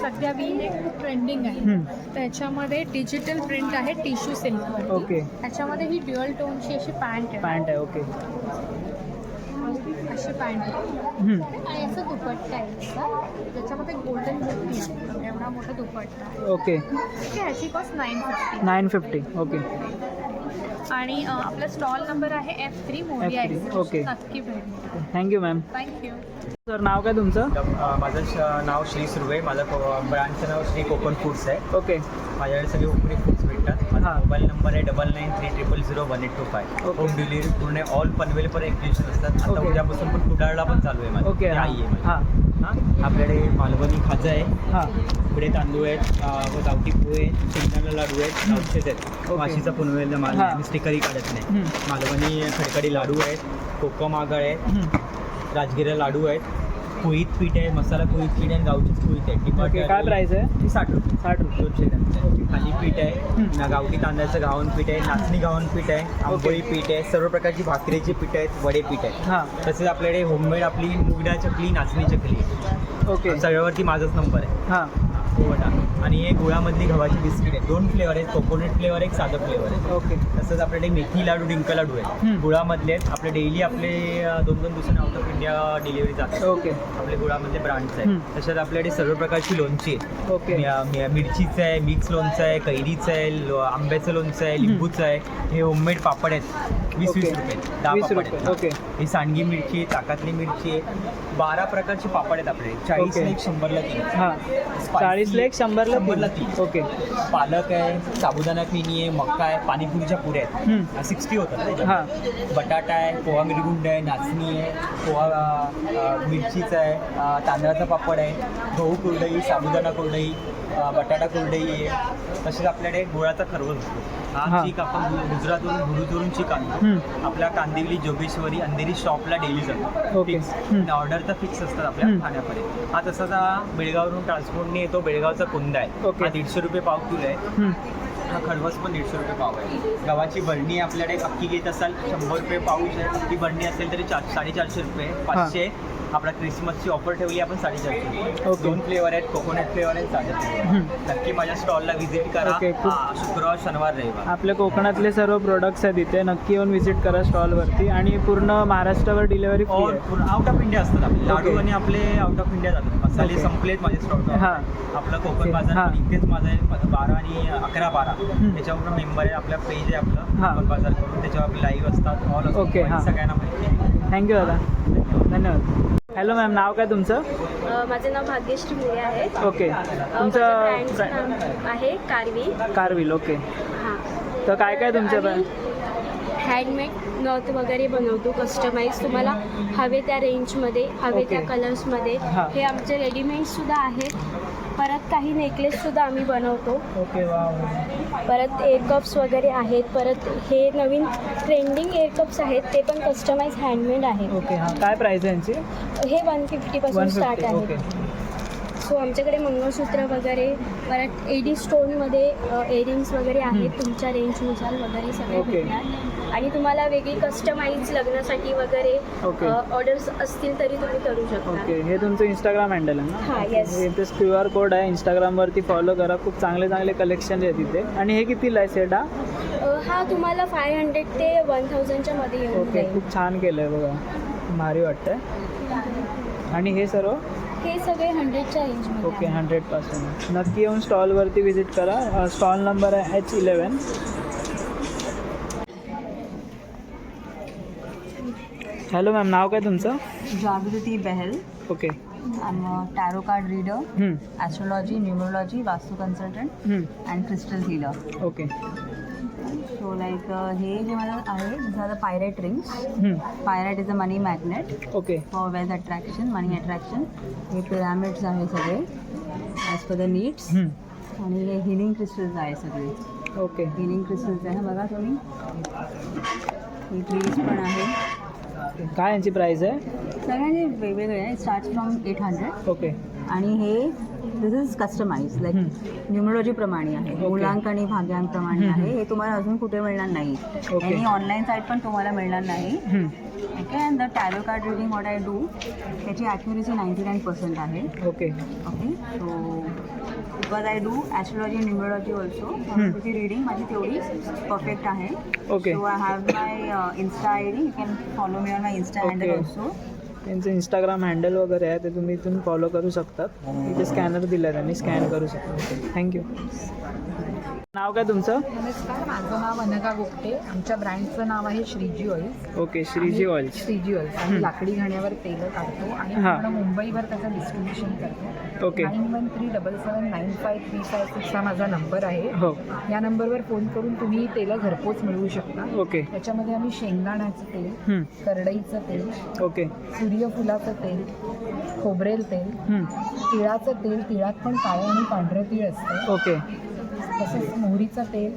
Speaker 9: सध्या V-neck खूप ट्रेंडिंग आहे. त्याच्यामध्ये डिजिटल प्रिंट आहे टिश्यू सिल्कवर.
Speaker 1: ओके.
Speaker 9: त्याच्यामध्ये ही ड्युअल टोनची अशी पॅन्ट आहे.
Speaker 1: पॅन्ट आहे. ओके.
Speaker 9: अशी पॅन्ट आहे आणि असं दुपट्टा आहे त्याचा. त्याच्यामध्ये गोल्डन बुट्टी आहे. एवढा मोठा दुपट्टा आहे.
Speaker 1: ओके.
Speaker 9: ठीक आहे. ह्याची कॉस्ट 950.
Speaker 1: 950. ओके.
Speaker 9: आणि आपला स्टॉल नंबर आहे F3 Modi
Speaker 1: F3.
Speaker 9: X.
Speaker 1: Okay.
Speaker 9: नक्की भेट.
Speaker 1: Thank you ma'am.
Speaker 9: थँक्यू.
Speaker 1: सर नाव काय तुमचं?
Speaker 10: माझं नाव श्री सुर्वे. माझं ब्रँडचं नाव श्री कोकण फूड्स आहे.
Speaker 1: ओके.
Speaker 10: माझ्याकडे सगळे उपरी फूड्स भेटतात. माझा
Speaker 1: हां.
Speaker 10: मोबाईल नंबर आहे 9930001825.
Speaker 1: ओके.
Speaker 10: होम डिलिव्हरी पूर्ण ऑल पनवेल पर एक्झिबिशन असतात. आता
Speaker 1: ओके.
Speaker 10: उद्यापासून पण कुडाळला पण चालू आहे माझं.
Speaker 1: ओके.
Speaker 10: ती आई आहे माझी.
Speaker 1: हां.
Speaker 10: हां. आपल्याकडे मालवणी खाजा आहे,
Speaker 1: हां.
Speaker 10: इकडे तांदूळ आहेत, गावठी पोहे, शेंगदाणा लाडू आहेत, औषध आहेत,
Speaker 1: ओके.
Speaker 10: वाशीचा पुनवेलचा माल
Speaker 1: हां.
Speaker 10: आहे, स्टिकरही काढत नाही. मालवणी खडखडी लाडू आहेत, कोकम आगळ आहेत, राजगिरा लाडू आहेत, पोळीत पीठ आहे, मसाला पोळीत पीठ आहे, गावचीच पोळीत आहे.
Speaker 1: ओके. काय प्राईस आहे?
Speaker 10: ती 60 रुपये.
Speaker 1: 60 रुपये.
Speaker 10: 200 ग्रॅमचं. खाली पीठ आहे, गावठी तांदळाचं घावन पीठ आहे, नाचणी घावन पीठ आहे, आंबोळी पीठ आहे, सर्व प्रकारची भाकरीची पीठ आहेत, वडे पीठ आहे.
Speaker 1: हां.
Speaker 10: तसेच आपल्याकडे होममेड आपली मुगडा चकली, नाचणी चकली आहे.
Speaker 1: ओके.
Speaker 10: सगळ्यावरती माझाच नंबर आहे.
Speaker 1: हां.
Speaker 10: वडा. आणि हे गुळामधली गव्हाची बिस्किट आहे. 2 फ्लेवर आहेत, कोकोनट फ्लेवर एक साधं फ्लेवर आहे.
Speaker 1: ओके.
Speaker 10: तसंच आपल्याकडे मेथी लाडू, डिंक लाडू आहेत, गुळामधले आहेत. आपले डेली आपले 2-2 दिवसांनी आउट ऑफ इंडिया डिलिव्हरी जातात.
Speaker 1: ओके.
Speaker 10: आपले गुळामधले ब्रँड्स आहेत. तसेच आपल्याकडे सर्व प्रकारची लोणची आहेत.
Speaker 1: ओके.
Speaker 10: मिरचीचं आहे, मिक्स लोणचं आहे, कैरीचं आहे, आंब्याचं लोणचं आहे, लिंबूचं आहे. हे होममेड पापड आहेत, 20-20
Speaker 1: ओके.
Speaker 10: रुपये. 10
Speaker 1: 20
Speaker 10: पापड
Speaker 1: रुपये.
Speaker 10: आहेत.
Speaker 1: ओके.
Speaker 10: ही सांडगी मिरची आहे, चाकातली मिरची आहे. 12 प्रकारचे पापड आहेत आपले. 40 ला 1, 100 ला 3.
Speaker 1: हां. 40 ला 1, 100 ला 3. ओके.
Speaker 10: पालक आहे, साबुदाणा खिनी आहे, मक्का आहे, पाणीपुरीच्या पुऱ्या आहेत. 60 होतात ना त्याच्यात.
Speaker 1: हां.
Speaker 10: बटाटा आहे, पोहा मिरगुंड आहे, नाचणी आहे, पोहा मिरचीचा आहे, तांदळाचा पापड आहे, गहू कुरडई, साबुदाणा कुरडई, बटाटा कुरडई आहे. तसेच आपल्याकडे गुळाचा खरवस असतो. हा
Speaker 1: हां.
Speaker 10: चीक आपण गुजरातवरून हुरुदवरून चीक आणतो. आपल्या कांदिवली, जोगेश्वरी, अंधेरी शॉपला डेली जातो.
Speaker 1: ओके.
Speaker 10: ऑर्डर तर फिक्स असतात आपल्या ठाण्यामध्ये. हा तसाच बेळगाववरून ट्रान्सपोर्टने येतो. बेळगावचा कुंदा आहे.
Speaker 1: ओके.
Speaker 10: हा 150 रुपये पाव किलो आहे. हा खडवस पण 150 रुपये पाव आहे. गव्हाची बरणी आपल्याकडे अक्की घेत असाल 100 रुपये पाऊच आहे. अक्की बरणी असेल तरी 450 रुपये. 500. आपला क्रिसमसची ऑफर ठेवली आपण 450 रुपये.
Speaker 1: ओके.
Speaker 10: 2 फ्लेवर आहेत, कोकोनट फ्लेवर आहेत, साधे फ्लेवर. नक्की माझ्या स्टॉलला व्हिजिट करा.
Speaker 1: ओके, खूप-
Speaker 10: शुक्रवार, शनिवार, रविवार.
Speaker 1: आपल्या कोकणातले सर्व प्रोडक्ट्स आहेत इथे. नक्की येऊन व्हिजिट करा स्टॉलवरती. आणि पूर्ण महाराष्ट्रावर डिलिव्हरी फ्री आहे.
Speaker 10: आउट ऑफ इंडिया असतात आपले लाडू.
Speaker 1: ओके.
Speaker 10: आणि आपले आउट ऑफ इंडिया जातात. मसाले
Speaker 1: ओके.
Speaker 10: संपलेत माझे स्टॉल.
Speaker 1: हां.
Speaker 10: आपलं कोकण
Speaker 1: ओके.
Speaker 10: बाजार
Speaker 1: हां.
Speaker 10: पण इथेच माझं आहे. 12 आणि 11-12 त्याच्यावर मेंबर आहे. आपला पेज आहे आपलं
Speaker 1: हां.
Speaker 10: कोकण बाजार करून. त्याच्यावर आपले लाईव्ह असतात, ऑल असतात.
Speaker 1: ओके, हां.
Speaker 10: सगळ्यांना माहिती आहे.
Speaker 1: थँक्यू दादा. धन्यवाद. हॅलो मॅम, नाव काय तुमचं?
Speaker 11: माझं नाव भाग्यश्री मुळे आहे.
Speaker 1: ओके.
Speaker 11: माझं
Speaker 1: तुमचं
Speaker 11: ब्रँडचं नाव आहे कारवी.
Speaker 1: कारविल. ओके.
Speaker 11: हां.
Speaker 1: तर काय काय तुमच्या
Speaker 11: आम्ही हँडमेड नथ वगैरे बनवतो, कस्टमाइज. तुम्हाला हवे त्या रेंजमध्ये, हवे
Speaker 1: ओके.
Speaker 11: त्या कलर्समध्ये.
Speaker 1: हां.
Speaker 11: हे आमचे रेडीमेडसुद्धा आहेत. परत काही नेकलेससुद्धा आम्ही बनवतो.
Speaker 1: ओके. वा.
Speaker 11: परत एअरकप्स वगैरे आहेत. परत हे नवीन ट्रेंडिंग एअरकप्स आहेत, ते पण कस्टमाइज हँडमेड आहेत.
Speaker 1: ओके. हां. काय प्राईस आहे यांची?
Speaker 11: हे 150 पासून स्टार्ट
Speaker 1: 150.
Speaker 11: आहे.
Speaker 1: ओके.
Speaker 11: सो आमच्याकडे मंगळसूत्र वगैरे, परत एडी स्टोनमध्ये इयरिंग्स वगैरे आहेत. तुमच्या रेंजनुसार वगैरे सगळे
Speaker 1: ओके.
Speaker 11: भेटणार. आणि तुम्हाला वेगळी कस्टमाइज लग्नासाठी वगैरे
Speaker 1: ओके.
Speaker 11: ऑर्डर्स असतील तरी तुम्ही करू शकता.
Speaker 1: ओके. हे तुमचं इंस्टाग्राम हँडल आहे ना?
Speaker 11: हां, येस.
Speaker 1: इथे QR कोड आहे. इंस्टाग्रामवरती फॉलो करा. खूप चांगले चांगले कलेक्शन आहे तिथे. आणि हे कितीला आहे सेट हा?
Speaker 11: हा तुम्हाला 500 ते 1000च्या मध्ये येऊन
Speaker 1: ओके.
Speaker 11: जाईल.
Speaker 1: खूप छान केलं आहे बघा. भारी वाटतंय. आणि हे सर्व?
Speaker 11: हे सगळे 100च्या रेंजमध्ये
Speaker 1: ओके.
Speaker 11: आहे.
Speaker 1: 100%. नक्की येऊन स्टॉलवरती व्हिजिट करा. स्टॉल नंबर आहे H11. हॅलो मॅम, नाव काय तुमचं?
Speaker 4: Jagruti Bahl.
Speaker 1: Okay.
Speaker 4: Tarot card reader, astrology, numerology, vastu consultant and crystal healer.
Speaker 1: Okay.
Speaker 4: So like हे जे मला आहे this are the pyrite rings. Pyrite is a money magnet
Speaker 1: okay.
Speaker 4: For wealth attraction, money attraction. हे pyramids आहे सगळे ॲज पर द नीड्स. आणि हे healing crystals आहे सगळे.
Speaker 1: ओके.
Speaker 4: हिलिंग क्रिस्टल्स आहे बघा तुम्ही. ही ट्रीज पण आहे.
Speaker 1: काय यांची प्राईस आहे?
Speaker 12: सगळ्यांचे वेगवेगळे आहे. स्टार्ट फ्रॉम 800
Speaker 1: ओके
Speaker 12: आणि हे दिस इज कस्टमाइज लाईक न्युमरोलॉजी प्रमाणे आहे, मूलांक आणि भाग्यांप्रमाणे आहे. हे तुम्हाला अजून कुठे मिळणार नाही. आणि ऑनलाईन साईट पण तुम्हाला मिळणार नाही. Okay. And the tarot card reading what I do त्याची ॲक्युरेसी 99% आहे.
Speaker 1: Okay
Speaker 12: okay. So because I do astrology numerology also, त्याची रिडिंग माझी तेवढी परफेक्ट आहे.
Speaker 1: Okay.
Speaker 12: So I have my Insta I D. You can follow me on my Insta handle also.
Speaker 1: त्यांचं Instagram handle वगैरे आहे ते तुम्ही इथून फॉलो करू शकतात. इथे स्कॅनर दिला आहे त्यांनी, स्कॅन करू शकता. थँक्यू. नाव काय तुमचं?
Speaker 13: नमस्कार, माझं नाव अनघा गोपटे. आमच्या ब्रँडचं नाव आहे Shreeji oils.
Speaker 1: Okay. Shreeji oils.
Speaker 13: Shreeji oils आम्ही लाकडी घाण्यावर तेल काढतो आणि पूर्ण मुंबईभर त्याचं डिस्ट्रीब्युशन करतो.
Speaker 1: ओके.
Speaker 13: 9137753556 हा माझा नंबर आहे.
Speaker 1: हो.
Speaker 13: या नंबरवर फोन करून तुम्ही तेलं घरपोच मिळवू शकता.
Speaker 1: ओके.
Speaker 13: त्याच्यामध्ये आम्ही शेंगदाण्याचं तेल, करडईचं तेल,
Speaker 1: ओके.
Speaker 13: सूर्यफुलाचं तेल, खोबरेल तेल, तिळाचं तेल, तिळात पण काळं आणि पांढरं तीळ असतं.
Speaker 1: ओके.
Speaker 13: तसेच मोहरीचं तेल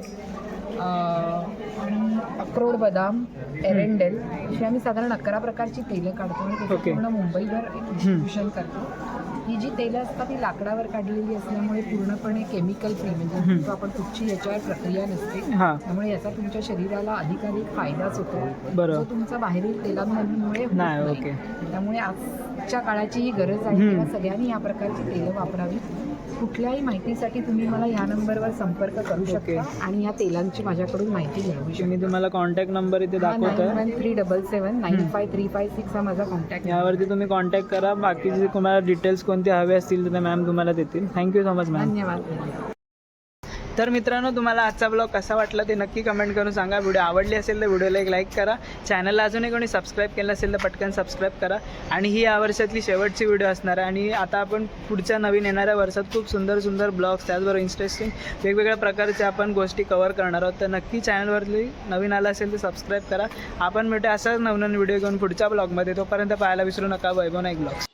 Speaker 13: आणि अक्रोड बदाम, एरेंडेल अशी आम्ही साधारण 11 प्रकारची तेलं काढतो आणि त्याचं पूर्ण मुंबईभर डिस्ट्रीब्युशन करतो. ही जी तेलं असतात ती लाकडावर काढलेली असल्यामुळे पूर्णपणे केमिकल फ्री, म्हणजे आपण कुठची याच्यावर प्रक्रिया नसते. त्यामुळे याचा तुमच्या शरीराला अधिकाधिक फायदाच होतो. जो तुमचा बाहेरील तेलांमुळे
Speaker 1: नाही. ओके.
Speaker 13: त्यामुळे आजच्या काळाची ही गरज आहे. तेव्हा सगळ्यांनी या प्रकारची तेलं वापरावी. कुठल्याही माहितीसाठी तुम्ही मला ह्या नंबरवर संपर्क करू शकता आणि या तेलांची माझ्याकडून माहिती मिळवू शकता.
Speaker 1: मी तुम्हाला कॉन्टॅक्ट नंबर इथे दाखवतो.
Speaker 13: 9137795356 हा माझा कॉन्टॅक्ट.
Speaker 1: यावरती तुम्ही कॉन्टॅक्ट करा. बाकीचे तुम्हाला डिटेल्स कोणते हवे असतील तर मॅम तुम्हाला देतील. Thank you so much ma'am.
Speaker 13: धन्यवाद.
Speaker 1: तर मित्रांनो, तुम्हाला आजचा ब्लॉग कसा वाटला ते नक्की कमेंट करून सांगा. व्हिडिओ आवडली असेल तर व्हिडिओला एक लाईक करा. चॅनलला अजूनही कोणी सबस्क्राईब केलं असेल तर पटकन सबस्क्राईब करा. आणि ही या वर्षातली शेवटची व्हिडिओ असणार आहे. आणि आता आपण पुढच्या नवीन येणाऱ्या वर्षात खूप सुंदर सुंदर ब्लॉग्स, त्याचबरोबर इंटरेस्टिंग वेगवेगळ्या प्रकारचे आपण गोष्टी कवर करणार आहोत. तर नक्की चॅनलवरती नवीन आला असेल तर सबस्क्राईब करा. आपण भेटू असाच नवनवीन व्हिडिओ घेऊन पुढच्या ब्लॉगमध्ये. तोपर्यंत पाहायला विसरू नका वैभव नाईक ब्लॉग्स.